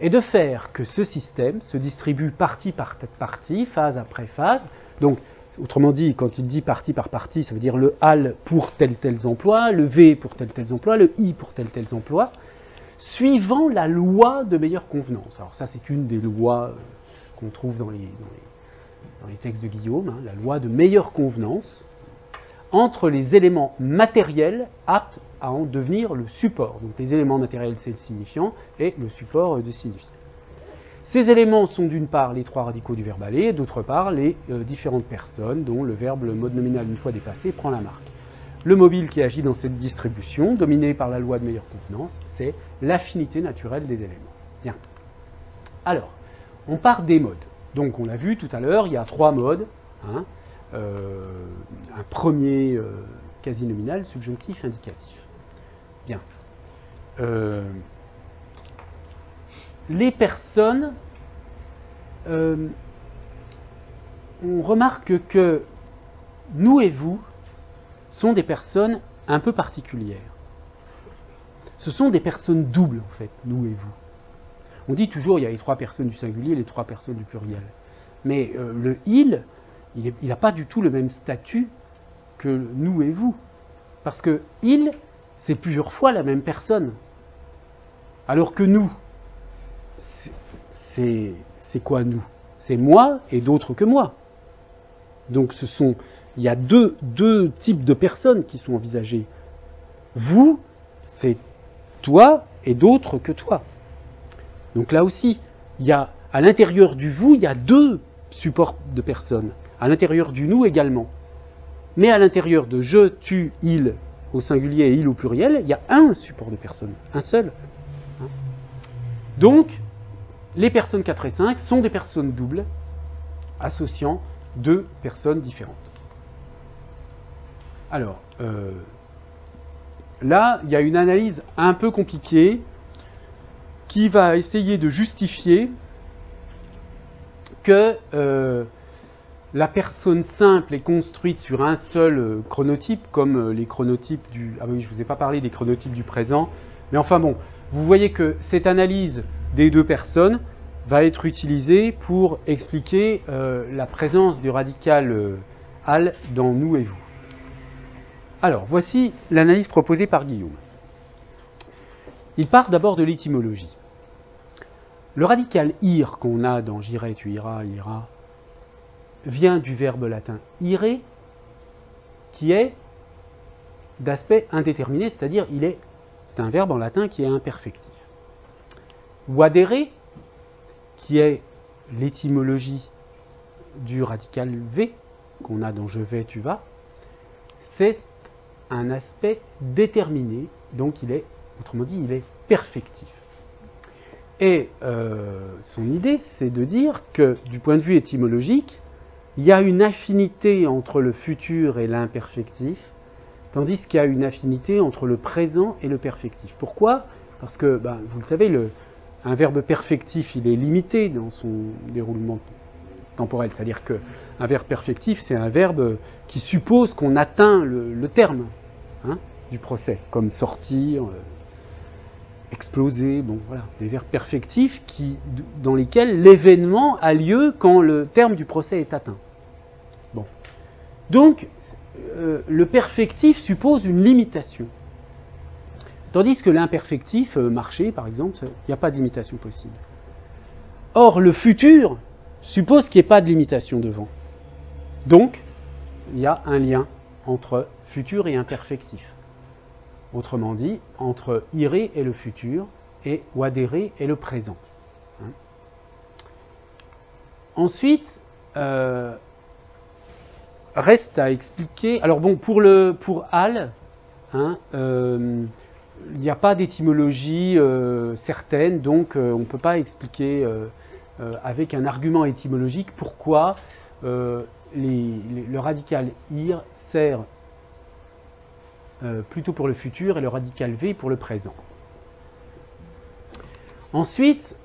est de faire que ce système se distribue partie par partie, phase après phase. Donc, autrement dit, quand il dit partie par partie, ça veut dire le al pour tels emplois, le v pour tels emplois, le i pour tels emplois, suivant la loi de meilleure convenance. Alors ça, c'est une des lois qu'on trouve dans les textes de Guillaume, hein, la loi de meilleure convenance entre les éléments matériels aptes à en devenir le support. Donc les éléments matériels, c'est le signifiant, et le support de signifiant. Ces éléments sont d'une part les trois radicaux du verbe aller, et d'autre part les différentes personnes dont le verbe, le mode nominal une fois dépassé, prend la marque. Le mobile qui agit dans cette distribution, dominé par la loi de meilleure convenance, c'est l'affinité naturelle des éléments. Bien. Alors, on part des modes. Donc on l'a vu tout à l'heure, il y a trois modes. Hein, un premier quasi nominal, subjonctif, indicatif. Bien. Les personnes, on remarque que nous et vous sont des personnes un peu particulières. Ce sont des personnes doubles, en fait, nous et vous. On dit toujours il y a les trois personnes du singulier et les trois personnes du pluriel. Mais le il n'a pas du tout le même statut que nous et vous. Parce que il, c'est plusieurs fois la même personne. Alors que nous, c'est quoi nous? C'est moi et d'autres que moi. Donc il y a deux types de personnes qui sont envisagées. Vous, c'est toi et d'autres que toi. Donc là aussi, à l'intérieur du vous, il y a deux supports de personnes. À l'intérieur du nous également. Mais à l'intérieur de je, tu, il au singulier et il au pluriel, il y a un support de personne, un seul. Donc, les personnes 4 et 5 sont des personnes doubles associant deux personnes différentes. Alors, là, il y a une analyse un peu compliquée qui va essayer de justifier que la personne simple est construite sur un seul chronotype, comme les chronotypes du... Ah oui, je ne vous ai pas parlé des chronotypes du présent, mais enfin bon, vous voyez que cette analyse des deux personnes va être utilisée pour expliquer la présence du radical al dans nous et vous. Alors, voici l'analyse proposée par Guillaume. Il part d'abord de l'étymologie. Le radical ir qu'on a dans j'irai, tu iras, ira, vient du verbe latin ire, qui est d'aspect indéterminé, c'est-à-dire c'est un verbe en latin qui est imperfectif. Vadere, qui est l'étymologie du radical v, qu'on a dans je vais, tu vas, c'est un aspect déterminé, donc autrement dit, il est perfectif. Et son idée, c'est de dire que, du point de vue étymologique, il y a une affinité entre le futur et l'imperfectif, tandis qu'il y a une affinité entre le présent et le perfectif. Pourquoi ? Parce que, vous le savez, un verbe perfectif, il est limité dans son déroulement temporel. C'est-à-dire qu'un verbe perfectif, c'est un verbe qui suppose qu'on atteint le terme du procès, comme sortir, exploser, voilà, des verbes perfectifs dans lesquels l'événement a lieu quand le terme du procès est atteint. Donc, le perfectif suppose une limitation. Tandis que l'imperfectif, marcher par exemple, il n'y a pas de limitation possible. Or, le futur suppose qu'il n'y ait pas de limitation devant. Donc, il y a un lien entre futur et imperfectif. Autrement dit, entre ire et le futur, et vadere et le présent. Ensuite, reste à expliquer. Alors bon, pour al, il n'y a pas d'étymologie certaine, donc on ne peut pas expliquer avec un argument étymologique pourquoi le radical ir sert plutôt pour le futur et le radical v pour le présent. Ensuite,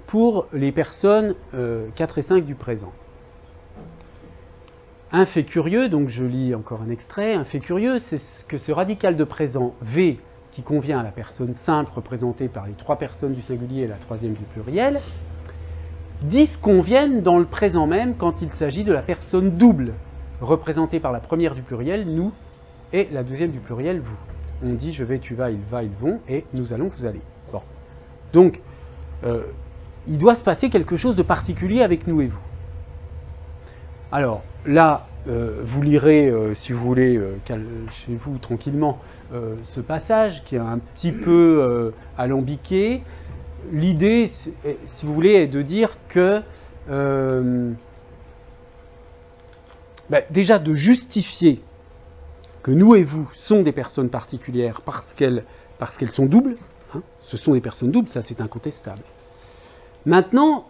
pour les personnes 4 et 5 du présent. Un fait curieux, donc je lis encore un extrait, un fait curieux, c'est que ce radical de présent v, qui convient à la personne simple représentée par les 3 personnes du singulier et la 3e du pluriel, disconviennent dans le présent même quand il s'agit de la personne double, représentée par la première du pluriel, nous, et la 2e du pluriel, vous. On dit je vais, tu vas, il va, ils vont, et nous allons, vous allez. Bon. Donc, il doit se passer quelque chose de particulier avec nous et vous. Alors, là, vous lirez, si vous voulez, chez vous tranquillement, ce passage qui est un petit peu alambiqué. L'idée, si vous voulez, est de dire que, déjà de justifier que nous et vous sont des personnes particulières parce qu'elles sont doubles, ce sont des personnes doubles, ça c'est incontestable. Maintenant,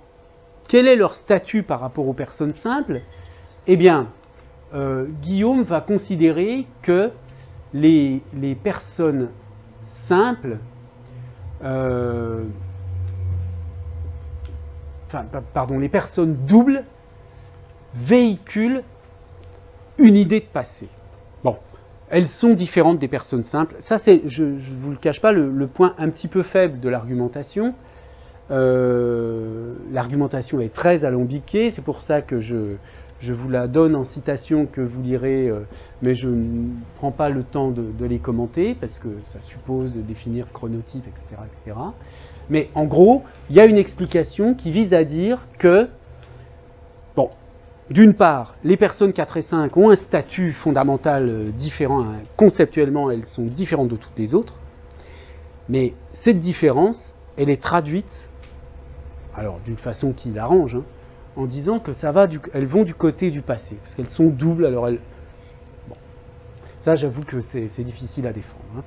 quel est leur statut par rapport aux personnes simples ? Eh bien, Guillaume va considérer que les personnes simples, les personnes doubles véhiculent une idée de passé. Bon, elles sont différentes des personnes simples. Ça, c'est, je ne vous le cache pas, le point un petit peu faible de l'argumentation. L'argumentation est très alambiquée, c'est pour ça que je vous la donne en citation que vous lirez, mais je ne prends pas le temps de les commenter, parce que ça suppose de définir chronotype, etc., etc. Mais en gros, il y a une explication qui vise à dire que, d'une part, les personnes 4 et 5 ont un statut fondamental différent, hein, conceptuellement elles sont différentes de toutes les autres, mais cette différence, elle est traduite, alors d'une façon qui l'arrange, hein, en disant que elles vont du côté du passé, parce qu'elles sont doubles, alors elles... Bon. Ça, j'avoue que c'est difficile à défendre. Hein.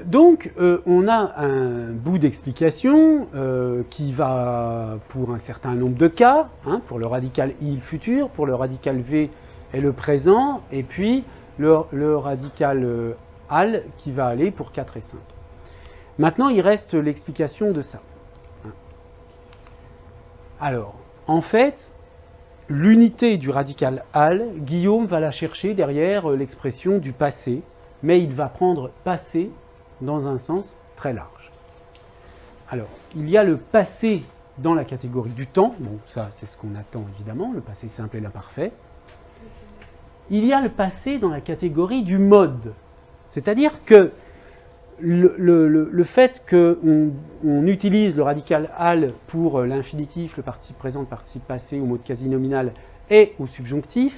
Donc, on a un bout d'explication qui va pour un certain nombre de cas, hein, pour le radical I, le futur, pour le radical V et le présent, et puis le radical AL qui va aller pour 4 et 5. Maintenant, il reste l'explication de ça. Alors, en fait, l'unité du radical AL, Guillaume va la chercher derrière l'expression du passé, mais il va prendre passé dans un sens très large. Alors, il y a le passé dans la catégorie du temps, bon, ça c'est ce qu'on attend évidemment, le passé simple et l'imparfait. Il y a le passé dans la catégorie du mode, c'est-à-dire que le fait qu'on utilise le radical AL pour l'infinitif, le participe présent, le participe passé, au mode quasi nominal et au subjonctif,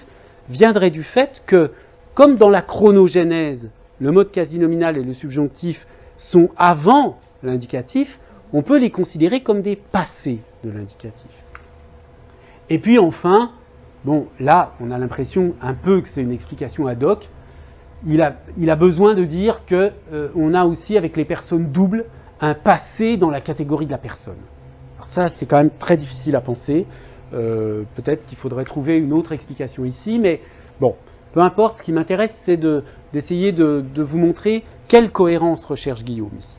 viendrait du fait que, comme dans la chronogénèse, le mode quasi nominal et le subjonctif sont avant l'indicatif, on peut les considérer comme des passés de l'indicatif. Et puis enfin, bon, là, on a l'impression un peu que c'est une explication ad hoc. Il a besoin de dire qu'on a aussi, avec les personnes doubles, un passé dans la catégorie de la personne. Alors ça, c'est quand même très difficile à penser. Peut-être qu'il faudrait trouver une autre explication ici, mais bon, peu importe. Ce qui m'intéresse, c'est d'essayer de vous montrer quelle cohérence recherche Guillaume ici.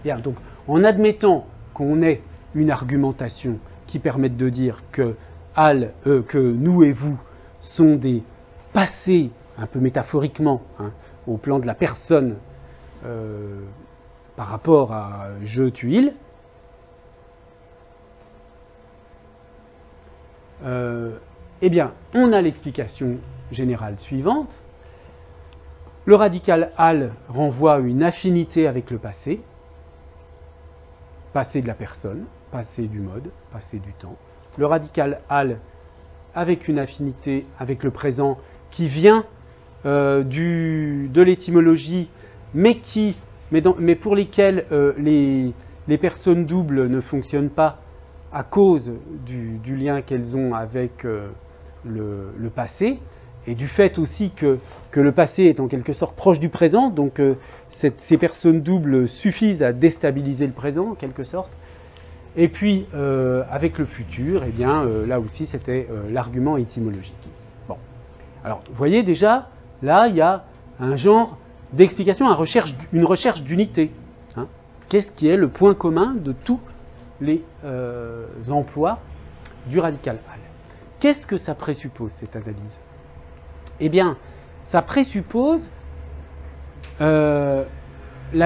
Bien, donc, en admettant qu'on ait une argumentation qui permette de dire que nous et vous sont des passés, un peu métaphoriquement, hein, au plan de la personne par rapport à je, tu, il, eh bien, on a l'explication générale suivante. Le radical AL renvoie à une affinité avec le passé de la personne, passé du mode, passé du temps. Le radical AL avec une affinité avec le présent qui vient de l'étymologie, mais pour lesquelles les personnes doubles ne fonctionnent pas à cause du lien qu'elles ont avec le passé, et du fait aussi que le passé est en quelque sorte proche du présent, donc ces personnes doubles suffisent à déstabiliser le présent en quelque sorte. Et puis avec le futur, eh bien là aussi c'était l'argument étymologique. Bon, alors vous voyez déjà, là il y a un genre d'explication, une recherche d'unité. Hein. Qu'est-ce qui est le point commun de tous les emplois du radical AL? Qu'est-ce que ça présuppose, cette analyse? Eh bien, ça présuppose la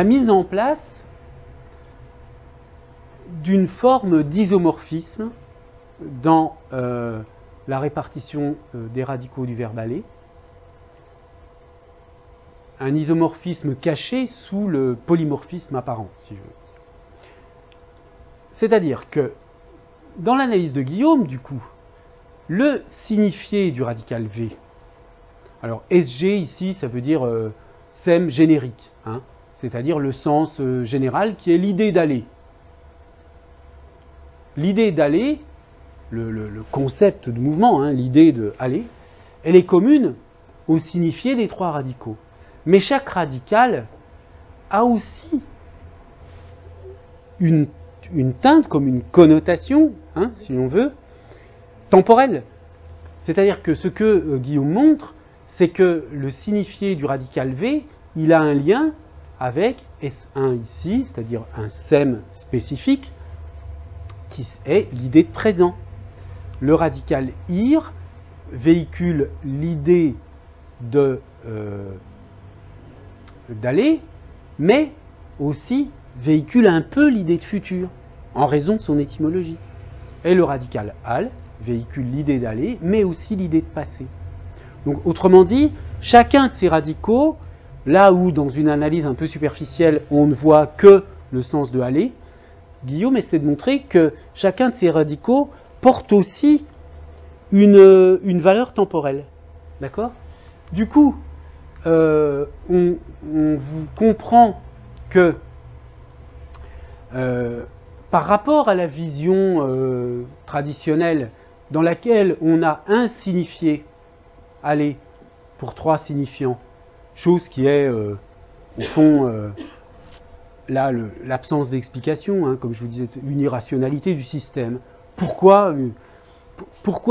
mise en place d'une forme d'isomorphisme dans la répartition des radicaux du verbe aller, un isomorphisme caché sous le polymorphisme apparent, si je veux dire. C'est-à-dire que, dans l'analyse de Guillaume, du coup, le signifié du radical V, alors SG ici, ça veut dire SEM générique, hein, c'est-à-dire le sens général qui est l'idée d'aller. L'idée d'aller, le concept de mouvement, hein, l'idée de aller, elle est commune au signifié des trois radicaux. Mais chaque radical a aussi une teinte, comme une connotation, hein, si on veut, temporelle. C'est-à-dire que ce que Guillaume montre, c'est que le signifié du radical V, il a un lien avec S1 ici, c'est-à-dire un SEM spécifique, qui est l'idée de présent. Le radical IR véhicule l'idée d'aller, mais aussi véhicule un peu l'idée de futur, en raison de son étymologie. Et le radical AL véhicule l'idée d'aller, mais aussi l'idée de passer. Donc, autrement dit, chacun de ces radicaux, là où dans une analyse un peu superficielle, on ne voit que le sens de aller, Guillaume essaie de montrer que chacun de ces radicaux porte aussi une valeur temporelle. D'accord ? Du coup, on vous comprend que par rapport à la vision traditionnelle dans laquelle on a un signifié aller pour trois signifiants, chose qui est au fond là l'absence d'explication, hein, comme je vous disais, une irrationalité du système. Pourquoi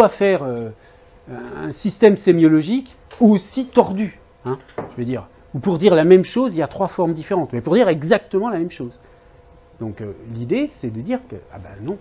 faire un système sémiologique aussi tordu, hein, je veux dire, ou pour dire la même chose, il y a trois formes différentes, mais pour dire exactement la même chose. Donc l'idée, c'est de dire que, ah ben non,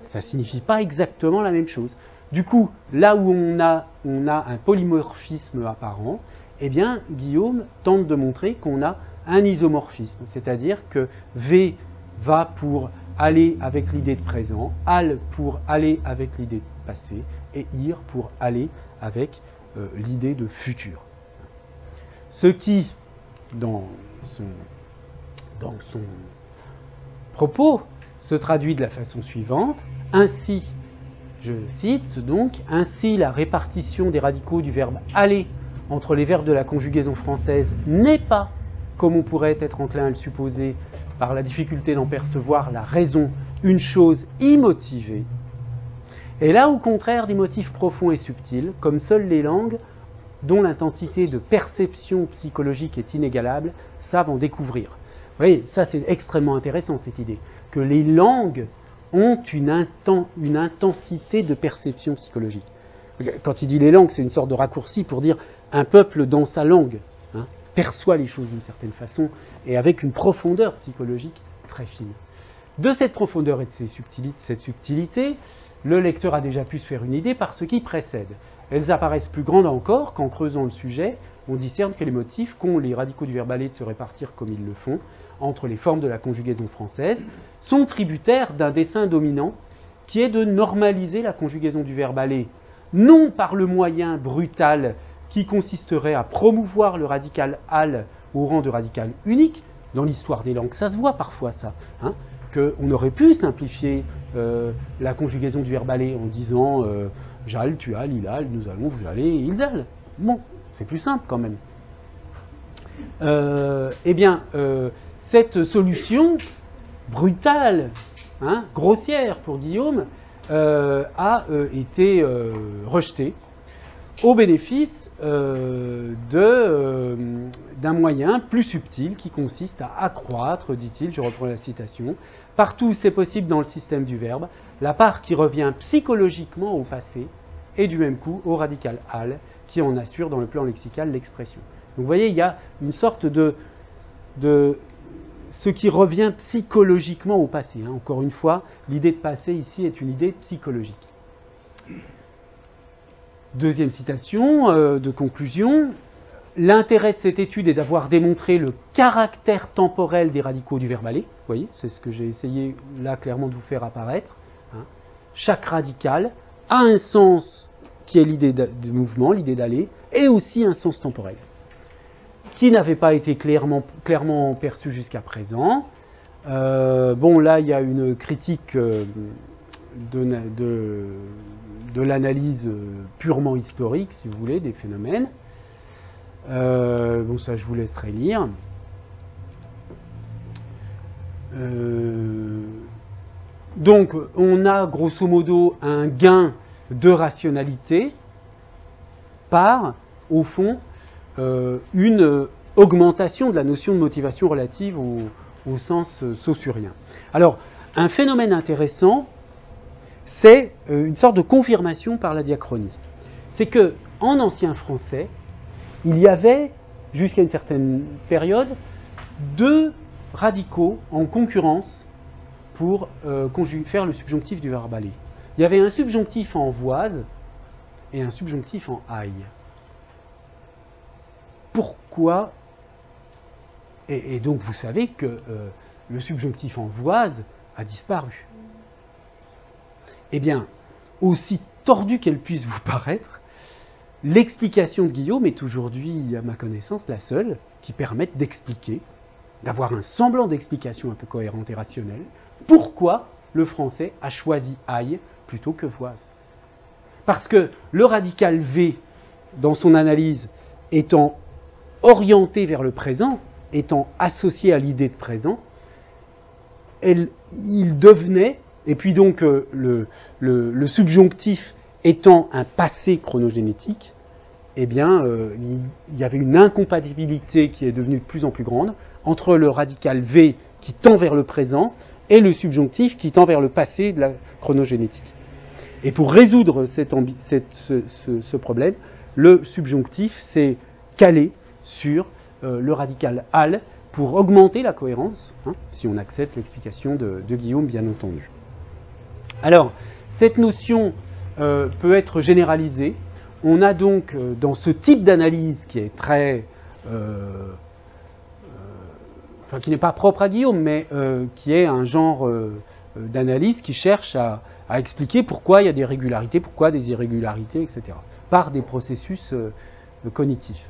ça signifie pas exactement la même chose. Du coup, là où on a un polymorphisme apparent, eh bien, Guillaume tente de montrer qu'on a un isomorphisme, c'est-à-dire que V va pour aller avec l'idée de présent, al pour aller avec l'idée de passé, et ir pour aller avec l'idée de futur. Ce qui, dans son propos, se traduit de la façon suivante. Ainsi, je cite donc, ainsi la répartition des radicaux du verbe aller entre les verbes de la conjugaison française n'est pas, comme on pourrait être enclin à le supposer, par la difficulté d'en percevoir la raison, une chose immotivée. Et là, au contraire, des motifs profonds et subtils, comme seules les langues, dont l'intensité de perception psychologique est inégalable, savent en découvrir. Vous voyez, ça c'est extrêmement intéressant, cette idée, que les langues ont une intensité de perception psychologique. Quand il dit les langues, c'est une sorte de raccourci pour dire un peuple dans sa langue, hein, perçoit les choses d'une certaine façon et avec une profondeur psychologique très fine. De cette profondeur et de cette subtilité, le lecteur a déjà pu se faire une idée par ce qui précède. Elles apparaissent plus grandes encore qu'en creusant le sujet, on discerne que les motifs qu'ont les radicaux du verbe aller de se répartir comme ils le font entre les formes de la conjugaison française sont tributaires d'un dessein dominant qui est de normaliser la conjugaison du verbe aller, non par le moyen brutal qui consisterait à promouvoir le radical al au rang de radical unique. Dans l'histoire des langues, ça se voit parfois ça, hein, qu'on aurait pu simplifier la conjugaison du verbe aller en disant j'all, tu all, il all, nous allons, vous allez, ils allent. Bon, c'est plus simple quand même. Eh bien, cette solution brutale, hein, grossière pour Guillaume, a été rejetée au bénéfice d'un moyen plus subtil qui consiste à accroître, dit-il, je reprends la citation, partout où c'est possible dans le système du verbe, la part qui revient psychologiquement au passé et du même coup au radical al qui en assure dans le plan lexical l'expression. Donc vous voyez, il y a une sorte de ce qui revient psychologiquement au passé. Hein. Encore une fois, l'idée de passé ici est une idée psychologique. Deuxième citation de conclusion. L'intérêt de cette étude est d'avoir démontré le caractère temporel des radicaux du verbe aller. Vous voyez, c'est ce que j'ai essayé là clairement de vous faire apparaître. Hein. Chaque radical a un sens qui est l'idée de mouvement, l'idée d'aller, et aussi un sens temporel, qui n'avait pas été clairement perçu jusqu'à présent. Bon, là, il y a une critique de l'analyse purement historique, si vous voulez, des phénomènes. Bon, ça, je vous laisserai lire. Donc, on a grosso modo un gain de rationalité par, au fond, une augmentation de la notion de motivation relative au sens saussurien. Alors, un phénomène intéressant, c'est une sorte de confirmation par la diachronie. C'est que, en ancien français, il y avait, jusqu'à une certaine période, deux radicaux en concurrence pour faire le subjonctif du verbe aller. Il y avait un subjonctif en voise et un subjonctif en aille. Pourquoi ? Et donc vous savez que le subjonctif en voise a disparu. Eh bien, aussi tordu qu'elle puisse vous paraître, l'explication de Guillaume est aujourd'hui, à ma connaissance, la seule qui permette d'expliquer, d'avoir un semblant d'explication un peu cohérente et rationnelle, pourquoi le français a choisi aille plutôt que voise. Parce que le radical V, dans son analyse, étant orienté vers le présent, étant associé à l'idée de présent, il devenait, et puis donc le subjonctif étant un passé chronogénétique, eh bien, il y avait une incompatibilité qui est devenue de plus en plus grande entre le radical V qui tend vers le présent et le subjonctif qui tend vers le passé de la chronogénétique. Et pour résoudre ce problème, le subjonctif s'est calé sur le radical al pour augmenter la cohérence, hein, si on accepte l'explication de Guillaume, bien entendu. Alors, cette notion peut être généralisée. On a donc, dans ce type d'analyse qui est très... enfin, qui n'est pas propre à Guillaume, mais qui est un genre d'analyse qui cherche à expliquer pourquoi il y a des régularités, pourquoi des irrégularités, etc., par des processus cognitifs.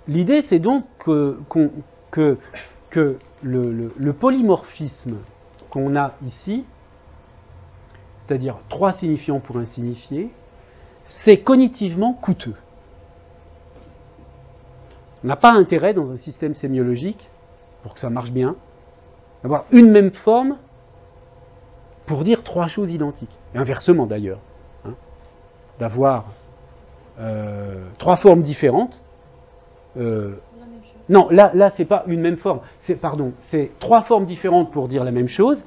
L'idée, c'est donc que le polymorphisme qu'on a ici, c'est-à-dire 3 signifiants pour un signifié, c'est cognitivement coûteux. On n'a pas intérêt dans un système sémiologique, pour que ça marche bien, d'avoir une même forme pour dire 3 choses identiques. Et inversement d'ailleurs, hein, d'avoir 3 formes différentes. Non, là c'est pas une même forme. C'est 3 formes différentes pour dire la même chose.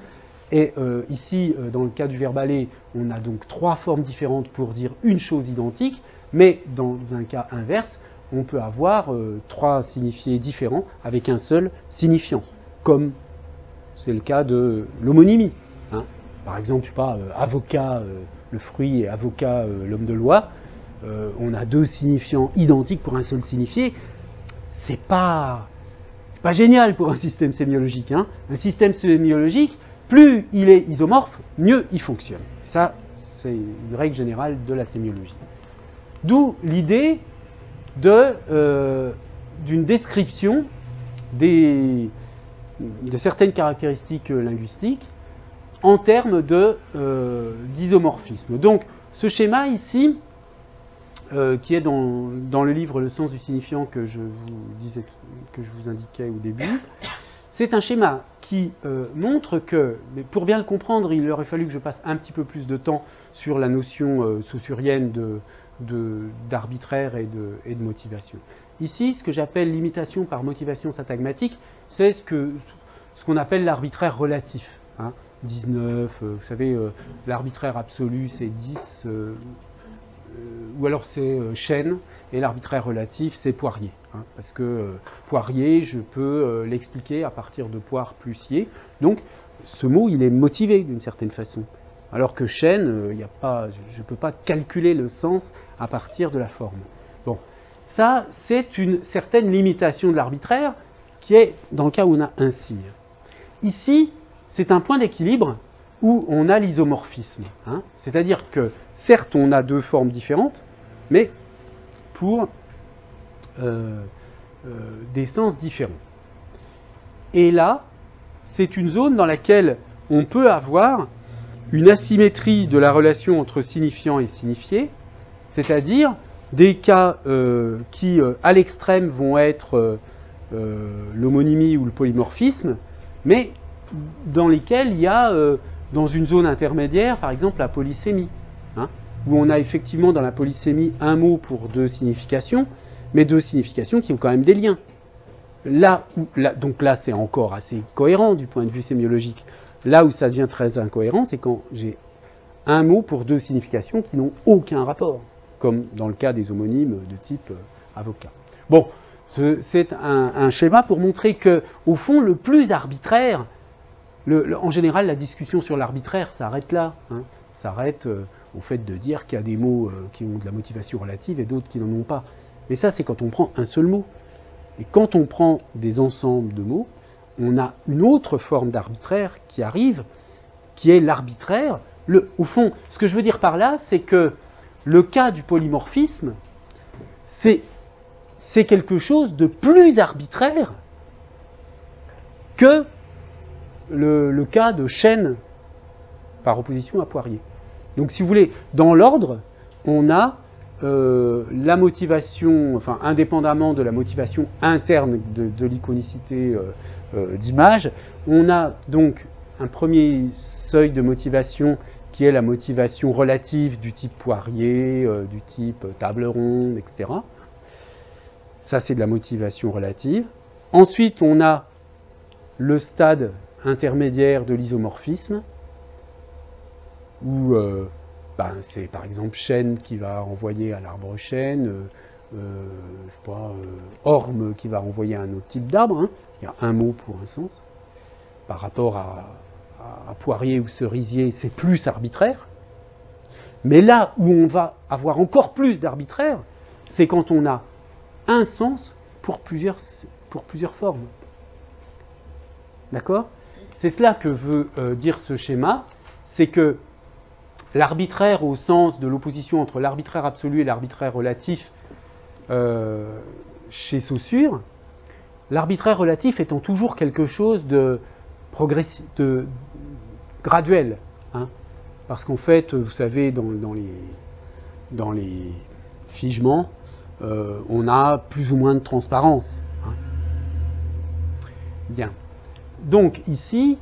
Et ici, dans le cas du verbe aller, on a donc 3 formes différentes pour dire une chose identique. Mais dans un cas inverse, on peut avoir 3 signifiés différents avec un seul signifiant, comme c'est le cas de l'homonymie. Hein. Par exemple, je sais pas, avocat, le fruit, et avocat, l'homme de loi. On a 2 signifiants identiques pour un seul signifié. C'est pas génial pour un système sémiologique. Hein. Un système sémiologique, plus il est isomorphe, mieux il fonctionne. Ça, c'est une règle générale de la sémiologie. D'où l'idée d'une description de certaines caractéristiques linguistiques en termes d'isomorphisme. Donc, ce schéma ici, qui est dans le livre Le sens du signifiant que je vous indiquais au début, c'est un schéma qui montre que, mais pour bien le comprendre, il aurait fallu que je passe un petit peu plus de temps sur la notion saussurienne d'arbitraire et de motivation. Ici, ce que j'appelle l'imitation par motivation syntagmatique, c'est ce qu'on appelle l'arbitraire relatif. Hein. 19, vous savez, l'arbitraire absolu c'est 10, ou alors c'est chêne, et l'arbitraire relatif c'est poirier. Hein, parce que poirier, je peux l'expliquer à partir de poire plus ier. Donc, ce mot, il est motivé d'une certaine façon. Alors que chêne, je ne peux pas calculer le sens à partir de la forme. Bon, ça, c'est une certaine limitation de l'arbitraire qui est dans le cas où on a un signe. Ici, c'est un point d'équilibre où on a l'isomorphisme. Hein, c'est-à-dire que, certes, on a 2 formes différentes, mais pour des sens différents. Et là, c'est une zone dans laquelle on peut avoir une asymétrie de la relation entre signifiant et signifié, c'est-à-dire des cas qui, à l'extrême, vont être l'homonymie ou le polymorphisme, mais dans lesquels il y a, dans une zone intermédiaire, par exemple, la polysémie, hein, où on a effectivement dans la polysémie un mot pour 2 significations, mais 2 significations qui ont quand même des liens. Donc là, c'est encore assez cohérent du point de vue sémiologique. Là où ça devient très incohérent, c'est quand j'ai un mot pour 2 significations qui n'ont aucun rapport, comme dans le cas des homonymes de type avocat. Bon, c'est un schéma pour montrer que, au fond, le plus arbitraire, en général, la discussion sur l'arbitraire s'arrête là. Hein, s'arrête au fait de dire qu'il y a des mots qui ont de la motivation relative et d'autres qui n'en ont pas. Mais ça, c'est quand on prend un seul mot. Et quand on prend des ensembles de mots, on a une autre forme d'arbitraire qui arrive, qui est l'arbitraire. Au fond, ce que je veux dire par là, c'est que le cas du polymorphisme, c'est quelque chose de plus arbitraire que le cas de Chêne par opposition à Poirier. Donc si vous voulez, dans l'ordre, on a la motivation, enfin indépendamment de la motivation interne de l'iconicité d'image, on a donc un premier seuil de motivation qui est la motivation relative du type Poirier, du type table ronde, etc. Ça, c'est de la motivation relative. Ensuite, on a le stade intermédiaire de l'isomorphisme, où c'est par exemple chêne qui va renvoyer à l'arbre chêne, orme qui va renvoyer à un autre type d'arbre. Hein. Il y a un mot pour un sens. Par rapport à Poirier ou cerisier, c'est plus arbitraire. Mais là où on va avoir encore plus d'arbitraire, c'est quand on a un sens pour plusieurs formes. D'accord ? C'est cela que veut dire ce schéma, c'est que l'arbitraire au sens de l'opposition entre l'arbitraire absolu et l'arbitraire relatif chez Saussure, l'arbitraire relatif étant toujours quelque chose de graduel. Hein, parce qu'en fait, vous savez, dans les figements, on a plus ou moins de transparence. Hein. Bien. Donc ici,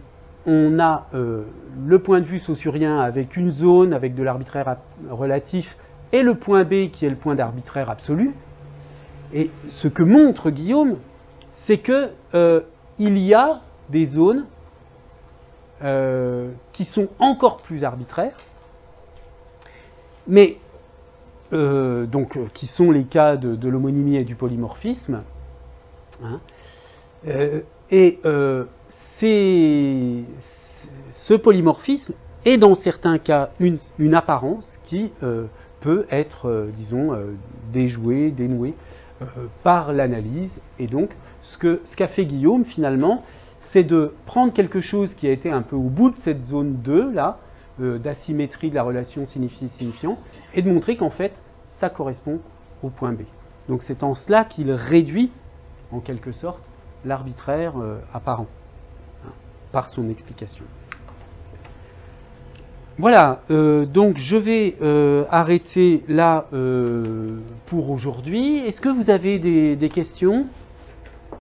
on a le point de vue saussurien avec une zone, avec de l'arbitraire relatif, et le point B qui est le point d'arbitraire absolu. Et ce que montre Guillaume, c'est que il y a des zones qui sont encore plus arbitraires, mais qui sont les cas de l'homonymie et du polymorphisme. Hein, ce polymorphisme est dans certains cas une apparence qui peut être, déjouée, dénouée par l'analyse. Et donc, ce qu'a fait Guillaume, finalement, c'est de prendre quelque chose qui a été un peu au bout de cette zone 2, là, d'asymétrie de la relation signifié-signifiant, et de montrer qu'en fait, ça correspond au point B. Donc c'est en cela qu'il réduit, en quelque sorte, l'arbitraire apparent, hein, par son explication. Voilà, donc je vais arrêter là pour aujourd'hui. Est-ce que vous avez des questions ?